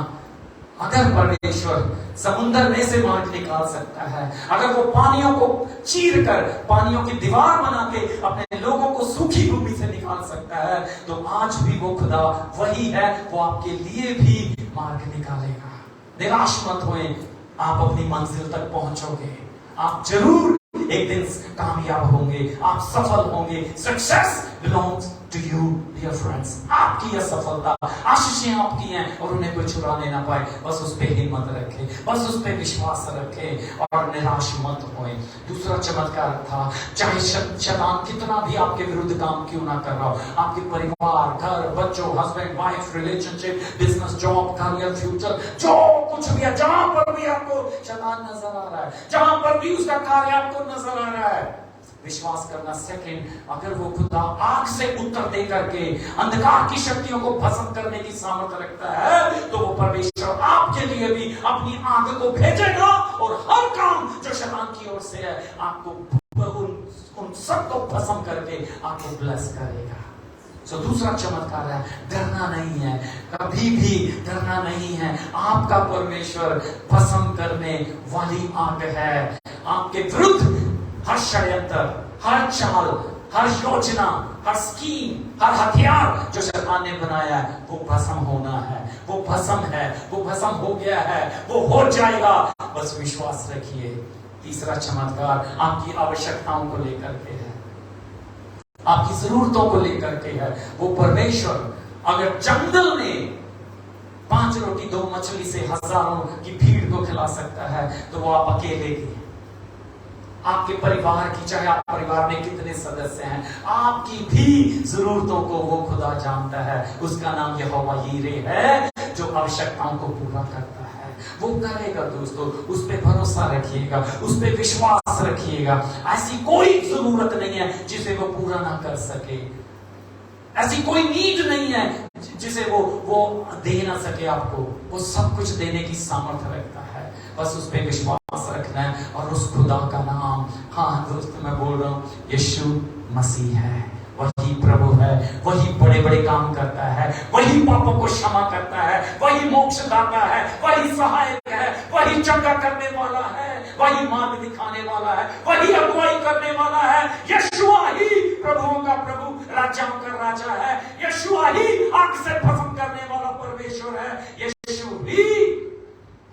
अगर परमेश्वर समुद्र में से मार्ग निकाल सकता है, अगर वो पानियों को चीर कर, पानियों की दीवार बना के अपने लोगों को सूखी भूमि से निकाल सकता है, तो आज भी वो खुदा वही है, वो आपके लिए भी मार्ग निकालेगा। निराश मत होए, आप अपनी मंजिल तक पहुंचोगे, आप जरूर एक दिन कामयाब होंगे, आप सफल होंगे। Success belongs to you dear friends. आपकी यह सफलता, आशीषें आपकी हैं और उन्हें कोई चुराने ना पाए। बस उस पे हिम्मत रखें, बस उस पे विश्वास रखें और निराश मत होए। दूसरा चमत्कार था, चाहे शैतान कितना भी आपके विरुद्ध काम क्यों ना कर रहा हो, आपके परिवार, घर, बच्चों, husband wife, relationship, business, job, career, future, जो कुछ भी है, जहां पर भी आपको शैतान नजर आ रहा है, जहां पर भी उसका कार्य आपको नजर आ रहा है, विश्वास करना। सेकंड, अगर वो खुदा आग से उत्तर दे करके अंधकार की शक्तियों को भस्म करने की सामर्थ्य रखता है, तो वो परमेश्वर आपके लिए भी अपनी आग को भेजेगा और हर काम जो शैतान की ओर से है, आपको उन सबको भस्म करके आपको ब्लेस करेगा। तो दूसरा चमत्कार है, डरना नहीं है, कभी भी डरना नहीं है। आपका परमेश्वर भस्म करने वाली आग है। आपके विरुद्ध हर षड्यंत्र, हर चाल, हर योजना, हर स्कीम, हर हथियार जो शैतान ने बनाया है, वो भस्म होना है, वो भस्म है, वो भस्म हो गया है, वो हो जाएगा। बस विश्वास रखिए। तीसरा चमत्कार आपकी आवश्यकताओं को लेकर के है, आपकी जरूरतों को लेकर के है। वो परमेश्वर अगर जंगल में 5 रोटी 2 मछली से हजारों की भीड़ को खिला सकता है, तो वो आप अकेले की, आपके परिवार की, चाहे आप परिवार में कितने सदस्य हैं, आपकी भी जरूरतों को वो खुदा जानता है। उसका नाम यहोवा यीरे है, जो आवश्यकताओं को पूरा करता है। वो करेगा दोस्तों, उस पे भरोसा रखिएगा, उस पे विश्वास रखिएगा। ऐसी कोई जरूरत नहीं है जिसे वो पूरा ना कर सके, ऐसी कोई नीड नहीं है जिसे वो दे ना सके आपको। वो सब कुछ देने की सामर्थ्य रखता है, बस उस पे विश्वास रखना है। और उस खुदा का नाम, हाँ दोस्तों मैं बोल रहा हूँ, यीशु मसीह है। वही प्रभु है, वही बड़े बड़े काम करता है, वही पापों को क्षमा करता है, वही मोक्ष दाता है, वही सहायक है, वही चंगा करने वाला है, वही मार्ग दिखाने वाला है, वही अगुवाई करने वाला है। यीशु ही प्रभुओं का प्रभु, राजाओं का राजा है। यीशु ही आग से भस्म करने वाला परमेश्वर है। यीशु ही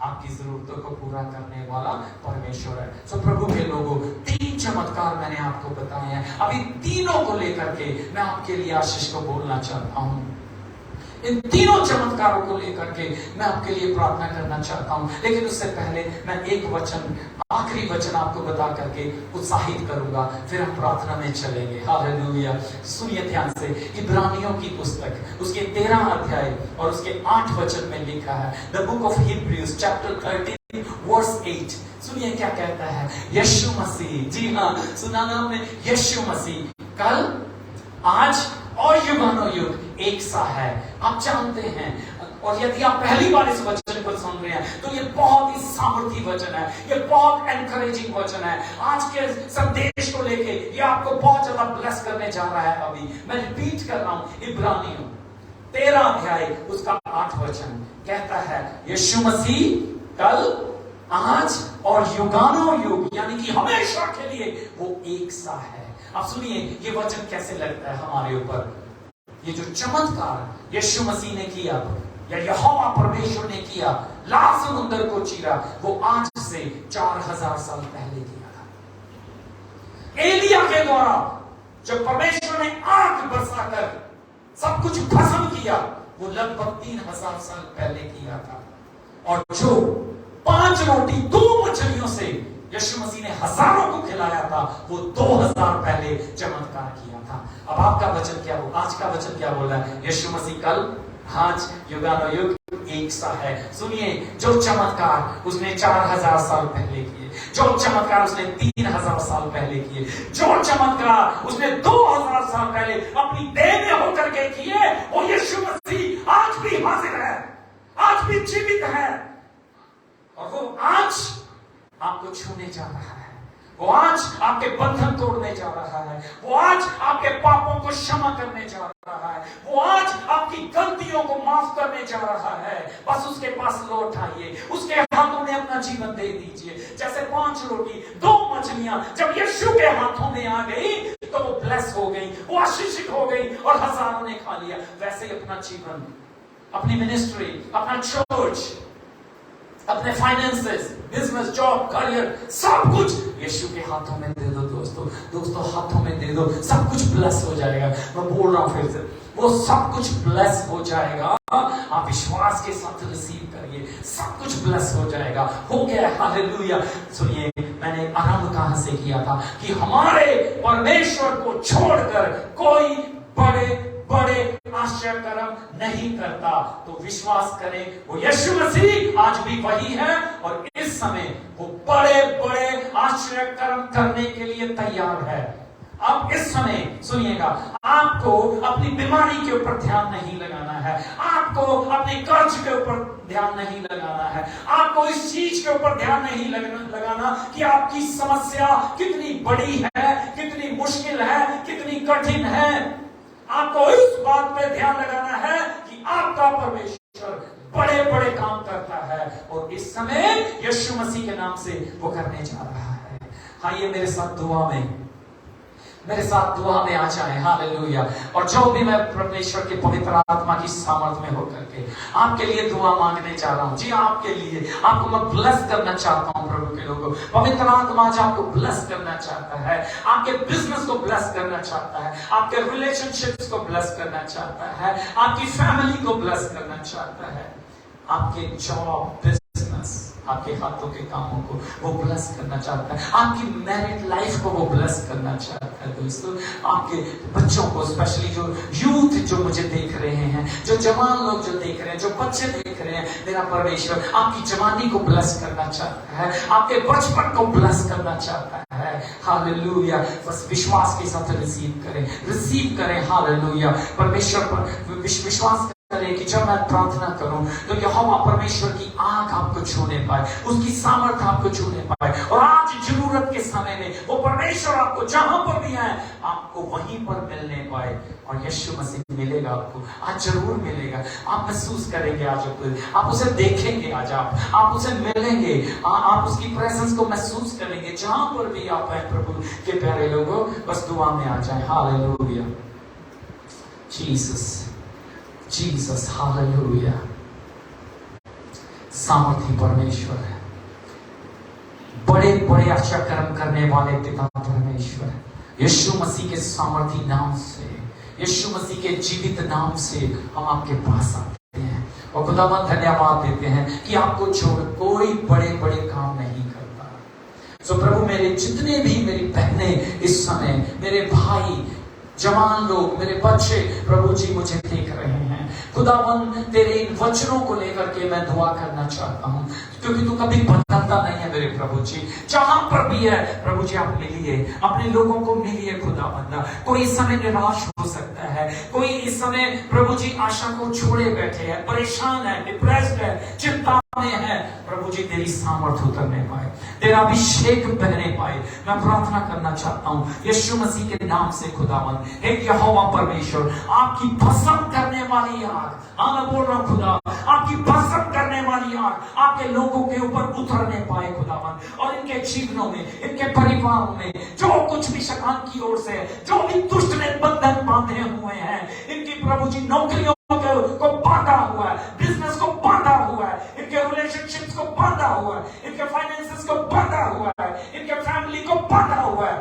आपकी जरूरतों को पूरा करने वाला परमेश्वर है। सो प्रभु के लोगों, 3 चमत्कार मैंने आपको बताए हैं। अभी तीनों को लेकर के मैं आपके लिए आशीष को बोलना चाहता हूं। इन तीनों चमत्कारों को लेकर के मैं आपके लिए प्रार्थना करना चाहता हूं। लेकिन उससे पहले मैं एक वचन, आखिरी वचन आपको बता करके उत्साहित करूंगा, फिर हम प्रार्थना में चलेंगे। हालेलुया। सुनिए ध्यान से, इब्रानियों की पुस्तक उसके 13 अध्याय और उसके 8 वचन में लिखा है, the book of Hebrews chapter 13 verse 8। सुनिए क्या कहता है। यीशु मसीह, जी हाँ, सुना ना हमने, यीशु मसीह कल, आज और युगानुयुग एक सा है। आप जानते हैं, और यदि आप पहली बार इस वचन को सुन रहे हैं तो ये बहुत ही सामर्थी वचन है, ये बहुत एनकरेजिंग वचन है। आज के संदेश को लेके ये आपको बहुत ज्यादा ब्लेस करने जा रहा है। अभी मैं रिपीट कर रहा हूं, इब्रानियों 13 अध्याय उसका 8 वचन कहता है, यीशु मसीह कल, आज और युगानुयुग यानी कि हमेशा के लिए वो एक सा है। अब सुनिए ये वचन कैसे लगता है हमारे ऊपर। ये जो चमत्कार यीशु मसीह ने किया या यहोवा परमेश्वर ने किया, लाल समुद्र को चीरा, वो आज से 4000 साल पहले किया था। एलिया के द्वारा जब परमेश्वर ने आग बरसाकर सब कुछ भस्म किया, वो लगभग 3000 साल पहले किया था। और जो 5 रोटी 2 मछलियों से यीशु मसीह ने हजारों को खिलाया था, वो 2000 पहले चमत्कार किया था। अब आपका वचन क्या बोला, आज का वचन क्या बोला है? यीशु मसीह कल, आज, युगानुयुग एक सा है। सुनिए, जो चमत्कार उसने 4000 साल पहले किए, जो चमत्कार उसने 3000 साल पहले किए, जो चमत्कार उसने 2000 साल पहले अपनी देह में होकर के किए, वो यीशु मसीह आज भी हाजिर है, आज भी जीवित है। और वो आज आपको छूने जा रहा है, वो आज आपके बंधन तोड़ने जा रहा है, वो आज आपके पापों को क्षमा करने जा रहा है, वो आज आपकी गलतियों को माफ करने जा रहा है। बस उसके पास लौट आइए, उसके हाथों में अपना जीवन दे दीजिए। जैसे 5 रोटी 2 मछलियां जब यीशु के हाथों में आ गई तो वो ब्लेस हो गई, वो आशीषित हो गई और हजारों ने खा लिया। वैसे ही अपना जीवन, अपनी मिनिस्ट्री, अपना चर्च, अपने फाइनेंसेस, बिजनेस, जॉब, करियर, सब कुछ यीशु के हाथों में दे दो। दोस्तों हाथों में दे दो, सब कुछ ब्लेस हो जाएगा। मैं बोल रहा हूं फिर से, वो सब कुछ ब्लेस हो जाएगा। आप विश्वास के साथ रिसीव करिए, सब कुछ ब्लेस हो जाएगा। हो गया, हालेलुया। सुनिए, मैंने आरंभ कहां से किया था कि हमारे परमेश्वर को छोड़कर कोई बड़े आश्चर्य कर्म नहीं करता। तो विश्वास करें, वो यीशु मसीह आज भी वही है और इस समय वो बड़े आश्चर्य कर्म करने के लिए तैयार है। अब इस समय सुनिएगा, आपको अपनी बीमारी के ऊपर ध्यान नहीं लगाना है, आपको अपने कर्ज के ऊपर ध्यान नहीं लगाना है, आपको इस चीज के ऊपर ध्यान नहीं लगाना कि आपकी समस्या कितनी बड़ी है, कितनी मुश्किल है, कितनी कठिन है। आपको इस बात पे ध्यान लगाना है कि आपका परमेश्वर बड़े काम करता है और इस समय यीशु मसीह के नाम से वो करने जा रहा है। आइए मेरे साथ दुआ में आ जाए। हालेलुया। और जो भी मैं परमेश्वर के पवित्र आत्मा की सामर्थ में होकर के आपके लिए दुआ मांगने जा रहा हूं, जी आपके लिए, आपको मैं ब्लेस करना चाहता हूं। प्रभु के लोगों, पवित्र आत्मा आज आपको ब्लेस करना चाहता है, आपके बिजनेस को ब्लेस करना चाहता है, आपके रिलेशनशिप्स को ब्लेस करना चाहता है, आपकी फैमिली को ब्लेस करना चाहता है, आपके जॉब, बिजनेस, आपके हाथों के कामों को वो ब्लेस करना चाहता है, आपकी मैरिड लाइफ को वो ब्लेस करना चाहता है। दोस्तों, आपके बच्चों को, स्पेशली जो यूथ जो मुझे देख रहे हैं, जो जवान लोग जो देख रहे हैं, जो बच्चे देख रहे हैं, मेरा परमेश्वर आपकी जवानी को ब्लेस करना चाहता है, आपके बचपन को ब्लेस करना चाहता है। हालेलुया। बस विश्वास के साथ रिसीव करें। हालेलुया। परमेश्वर पर विश्वास करे कि जब मैं प्रार्थना करूं तो यहोवा परमेश्वर की आंख आपको छूने पाए, उसकी सामर्थ आपको छूने पाए, और आज जरूरत के समय में वो परमेश्वर आपको जहां पर भी है आपको वहीं पर मिलने पाए। और यीशु मसीह मिलेगा आपको, आज जरूर मिलेगा। आप महसूस करेंगे आज, आप उसे देखेंगे, आज आप उसे मिलेंगे, आप उसकी प्रेजेंस को महसूस करेंगे जहां पर भी आप हैं। प्रभु के प्यारे लोगों, बस दुआ में आ जाए। Hallelujah, Jesus Jesus, hallelujah. सामर्थी परमेश्वर है, बड़े बड़े आशा कर्म करने वाले पिता परमेश्वर, यीशु मसीह के सामर्थी नाम से, यीशु मसीह के जीवित नाम से हम आपके पास आते हैं और खुदावंद धन्यवाद देते हैं कि आपको छोड़ कोई बड़े बड़े काम नहीं करता। सो प्रभु, मेरे जितने भी मेरी बहनें इस समय, मेरे भाई, जवान लोग, मेरे बच्चे प्रभु जी मुझे देख रहे हैं, खुदावंद तेरे इन वचनों को लेकर के मैं दुआ करना चाहता हूं, क्योंकि तू कभी बदलता नहीं है मेरे प्रभु जी। जहां पर भी है प्रभु जी आप मिलिए, अपने लोगों को मिलिए खुदावंद। कोई इस समय निराश हो सकता है, कोई इस समय प्रभु जी आशा को छोड़े बैठे है, परेशान है, डिप्रेस्ड है, चिंता में है, प्रभु जी तेरी सामर्थ उतरने पाए, तेरा अभिषेक बहने पाए। मैं प्रार्थना करना चाहता हूं यीशु मसीह के नाम से खुदावंद, हे यहोवा परमेश्वर, आपकी भस्म करने वाली आग, मैं बोल रहा हूं खुदा, आपकी भस्म करने वाली आग आपके लोगों के ऊपर उतरने पाए खुदावंद, और इनके जीवनों में, इनके परिवारों में जो कुछ भी शैतान की ओर से, जो भी दुष्ट ने बंधन बांधे हुए हैं, इनकी प्रभु जी नौकरियों को बांधा हुआ है, बिजनेस को बांधा हुआ है, इनके रिलेशनशिप्स को बांधा हुआ है, इनके फाइनेंसेस को बांधा हुआ है, इनके फैमिली को बांधा हुआ है,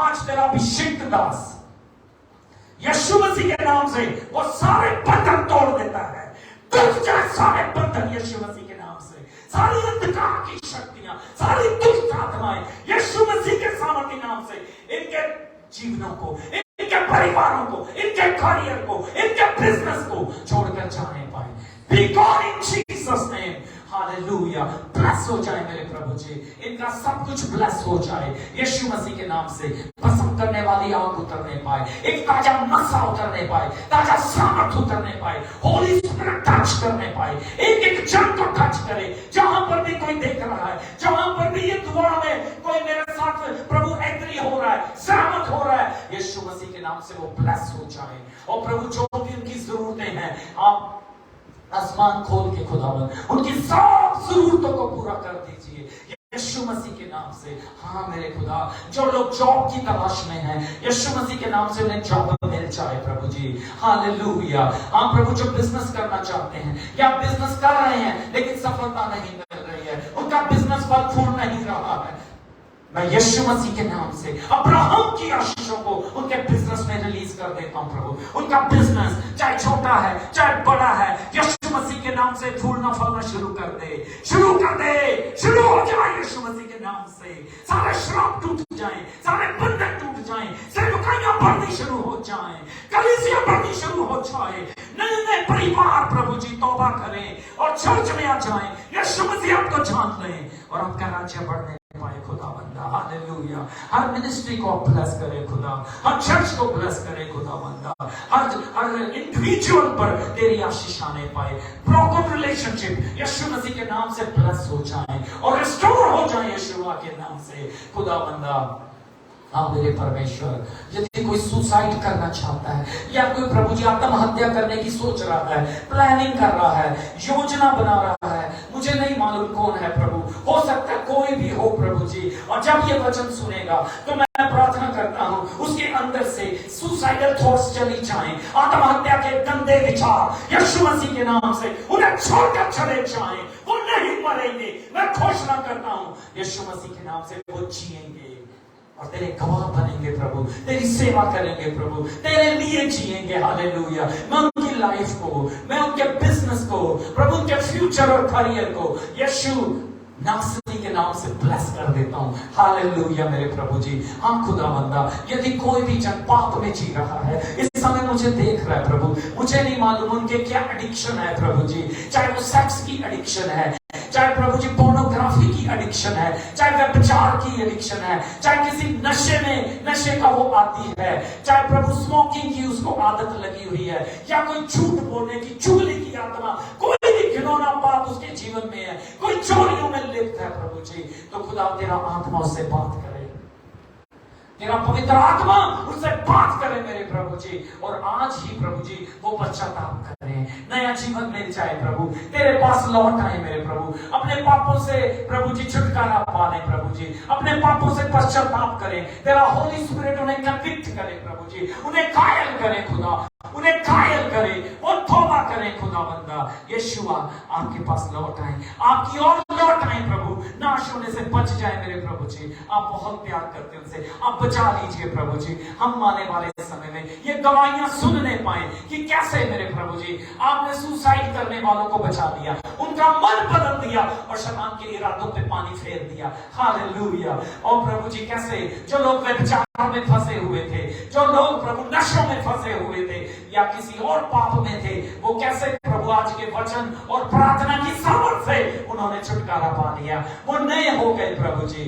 आज तेरा अभिषेक दास यीशु मसीह के नाम से वो सारे बंधन तोड़ देता है। टूट जाए सारे बंधन यीशु मसीह के नाम से, सारी अंधकार की शक्तियां, सारी दुष्ट आत्माएं यीशु मसीह के सामर्थ्य नाम से इनके जीवनों को, इनके परिवारों को, इनके करियर को, इनके बिजनेस को छोड़कर जाने पाए। Be gone in Jesus' name. Hallelujah, bless हो जाए मेरे प्रभु जी, इनका सब कुछ ब्लेस हो जाए यीशु मसीह के नाम से। भस्म करने वाली आग उतरने पाए, एक ताजा नशा उतरने पाए, ताजा सामर्थ उतरने पाए, होली स्पिरिट टच करने पाए, एक एक जन को टच करे। जहां पर भी कोई देख रहा है, जहां पर भी ये दुआ में कोई मेरे साथ प्रभु एग्री हो रहा है, सहमत हो रहा है, यीशु मसीह के नाम से वो ब्लेस हो जाए। और प्रभु जो भी उनकी जरूरतें हैं, आप आसमान खोल के खुदावंद उनकी सब जरूरतों को पूरा कर दीजिए यीशु मसीह के नाम से। हाँ मेरे खुदा, जो लोग जॉब की तलाश में हैं, यीशु मसीह के नाम से उन्हें जॉब मिल जाए प्रभु जी। हालेलुया। हाँ प्रभु, जो बिजनेस करना चाहते हैं या बिजनेस कर रहे हैं लेकिन सफलता नहीं मिल रही है, उनका बिजनेस फल फूल नहीं रहा है, मैं यीशु मसीह के नाम से अब्राहम की आशीषों को उनके बिजनेस में रिलीज कर देता हूं प्रभु। उनका बिजनेस चाहे छोटा है चाहे बड़ा है, यीशु मसीह के नाम से फूलना फलना शुरू कर दे, शुरू कर दे, शुरू हो जाए यीशु मसीह के नाम से। सारे श्राप टूट जाएं, सारे बंधन टूट जाएं, सेवकाइयां बढ़नी शुरू हो जाएं, कलीसिया बढ़नी शुरू हो जाए, नए नए परिवार प्रभु जी तौबा करें और चर्च में आ जाएं, यीशु मसीह आपको जान लें और आपका राज्य बढ़ने पाए खुदा बंदा। हालेलुया। हर मिनिस्ट्री को ब्लेस करे खुदा, हर चर्च को ब्लेस करे खुदा बंदा, हर इंडिविजुअल पर तेरी आशीष आने पाए। ब्रोकन रिलेशनशिप यीशु मसीह के नाम से ब्लेस हो जाए और रिस्टोर हो जाए यीशु के नाम से खुदा बंदा। हाँ मेरे परमेश्वर, यदि कोई सुसाइड करना चाहता है या कोई प्रभु जी आत्महत्या करने की सोच रहा है, प्लानिंग कर रहा है, योजना बना रहा है, मुझे नहीं मालूम कौन है प्रभु, हो सकता है कोई भी हो प्रभु जी, और जब ये वचन सुनेगा तो मैं प्रार्थना करता हूँ उसके अंदर से सुसाइडल थॉट्स चली जाएं, आत्महत्या के गंदे विचार यीशु मसीह के नाम से उन्हें छोड़कर चले जाएं, वो नहीं मरेंगे। मैं घोषणा करता हूँ यीशु मसीह के नाम से वो जिएंगे और तेरे गवाह बनेंगे प्रभु, तेरी सेवा करेंगे प्रभु, तेरे लिए जिएंगे। हालेलुया। मैं उनकी लाइफ को, मैं उनके बिजनेस को प्रभु, उनके फ्यूचर और करियर को यीशु नासरी के नाम से ब्लेस कर देता हूं। हालेलुया मेरे प्रभु जी। हाँ खुदावंदा, यदि कोई भी जन पाप में जी रहा है, इस समय मुझे देख रहा है प्रभु, मुझे नहीं मालूम उनके क्या एडिक्शन है प्रभु जी, चाहे वो सेक्स की एडिक्शन है, चाहे प्रभु जी पोर्नोग्राफी की एडिक्शन है, चाहे व्यभिचार की एडिक्शन है, चाहे किसी नशे का वो आदी है, चाहे प्रभु स्मोकिंग की उसको आदत लगी हुई है, या कोई झूठ बोलने की, चुगली आत्मा, कोई भी घिनौना पाप उसके जीवन में है, कोई चोरियों में लिप्त है प्रभु जी, तो खुदा तेरा आत्मा उससे बात करे, तेरा पवित्र आत्मा उससे बात करे मेरे प्रभु जी, और आज ही प्रभु जी वो पश्चाताप करे, नया जीवन मिल जाए प्रभु, तेरे पास लौट आए मेरे प्रभु, अपने पापों से प्रभु जी छुटकारा पाने प्रभु जी, अपने पापों से पश्चाताप करें, तेरा होली स्पिरिट उन्हें कन्विक्ट करे प्रभु जी, उन्हें घायल करे खुदा, उन्हें घायल करे, वो तौबा करें खुदा बंदा। यीशुआ आपके पास लौट आए, आपकी ओर लौट आए प्रभु, नाश होने से बच जाए मेरे प्रभु जी, आप बहुत प्यार करते हैं उनसे, आप बचा लीजिए प्रभु जी। हम आने वाले समय में ये गवाहियां सुनने पाए कि कैसे मेरे प्रभु जी आपने सुसाइड करने वालों को बचा लिया, उनका मन बदल दिया और शैतान के इरादों पे पानी फेर दिया। हालेलुया। और प्रभु जी कैसे जो लोग व्यभिचार में फंसे हुए थे, जो लोग प्रभु नशों में फंसे हुए थे या किसी और पाप में थे, वो कैसे प्रभु आज के वचन और प्रार्थना की सामर्थ से उन्होंने छुटकारा पा लिया, वो नए हो गए प्रभु जी।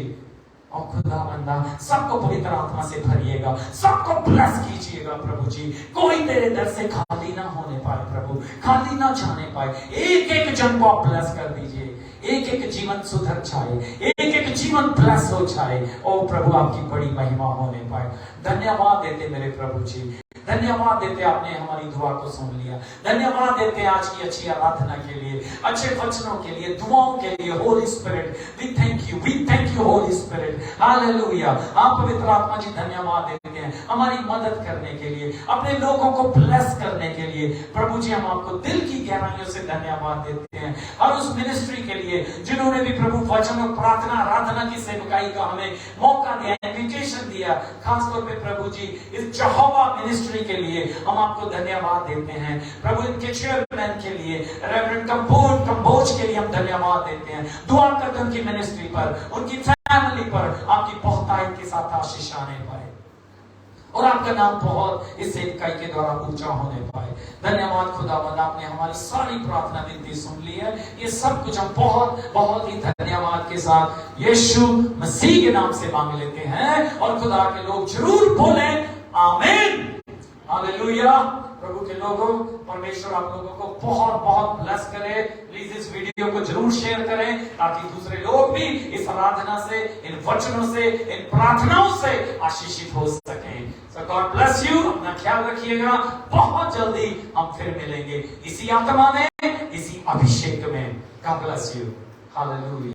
और खुदा बंदा सबको पवित्र आत्मा से भरिएगा, सबको ब्लेस कीजिएगा प्रभु जी, कोई तेरे दर से खाली ना होने पाए प्रभु, खाली ना जाने पाए, एक एक जन को आप ब्लेस कर दीजिए, एक एक जीवन सुधर जाए, एक एक जीवन ब्लेस हो जाए, ओ प्रभु आपकी बड़ी महिमा होने पाए। धन्यवाद देते मेरे प्रभु जी, धन्यवाद देते आपने हमारी दुआ को सुन लिया, धन्यवाद देते आज की अच्छी आराधना के लिए, अच्छे वचनों के लिए, दुआओं के लिए। Holy spirit we thank you holy spirit, hallelujah. आप पवित्र आत्मा जी धन्यवाद देते हैं हमारी मदद करने के लिए, अपने लोगों को ब्लेस करने के लिए प्रभु जी, हम आपको दिल की गहराइयों से धन्यवाद देते हैं। और उस मिनिस्ट्री के लिए जिन्होंने भी प्रभु वचन और प्रार्थना आराधना की सेवकाई का हमें मौका दिया, इन्विटेशन दिया, खासतौर पे प्रभु जी इस यहोवा मिनिस्ट्री के लिए हम आपको धन्यवाद देते हैं प्रभु, इनके चेयरमैन के लिए रेवरेंड कंबोज के लिए हम धन्यवाद देते हैं। दुआ करते उनकी मिनिस्ट्री पर, उनकी फैमिली पर आपकी बहुतायत के साथ आशीष आने पाए और आपका नाम बहुत इस सेवकाई के द्वारा ऊंचा होने पाए। धन्यवाद खुदावंद, आपने हमारी सारी प्रार्थना विनती सुन ली है। ये सब कुछ हम बहुत बहुत ही धन्यवाद के साथ यीशु मसीह के नाम से मांग लेते हैं और खुदा के लोग जरूर बोलें आमीन, हालेलुया। प्रभु के लोगों, परमेश्वर आप लोगों को बहुत बहुत ब्लेस करे। प्लीज इस वीडियो को जरूर शेयर करें ताकि दूसरे लोग भी इस आराधना से, इन वचनों से, इन प्रार्थनाओं से आशीषित हो सकें। सो गॉड ब्लेस यू, अपना ख्याल रखिएगा। बहुत जल्दी हम फिर मिलेंगे इसी आत्मा में, इसी अभिषेक में। God bless you, hallelujah.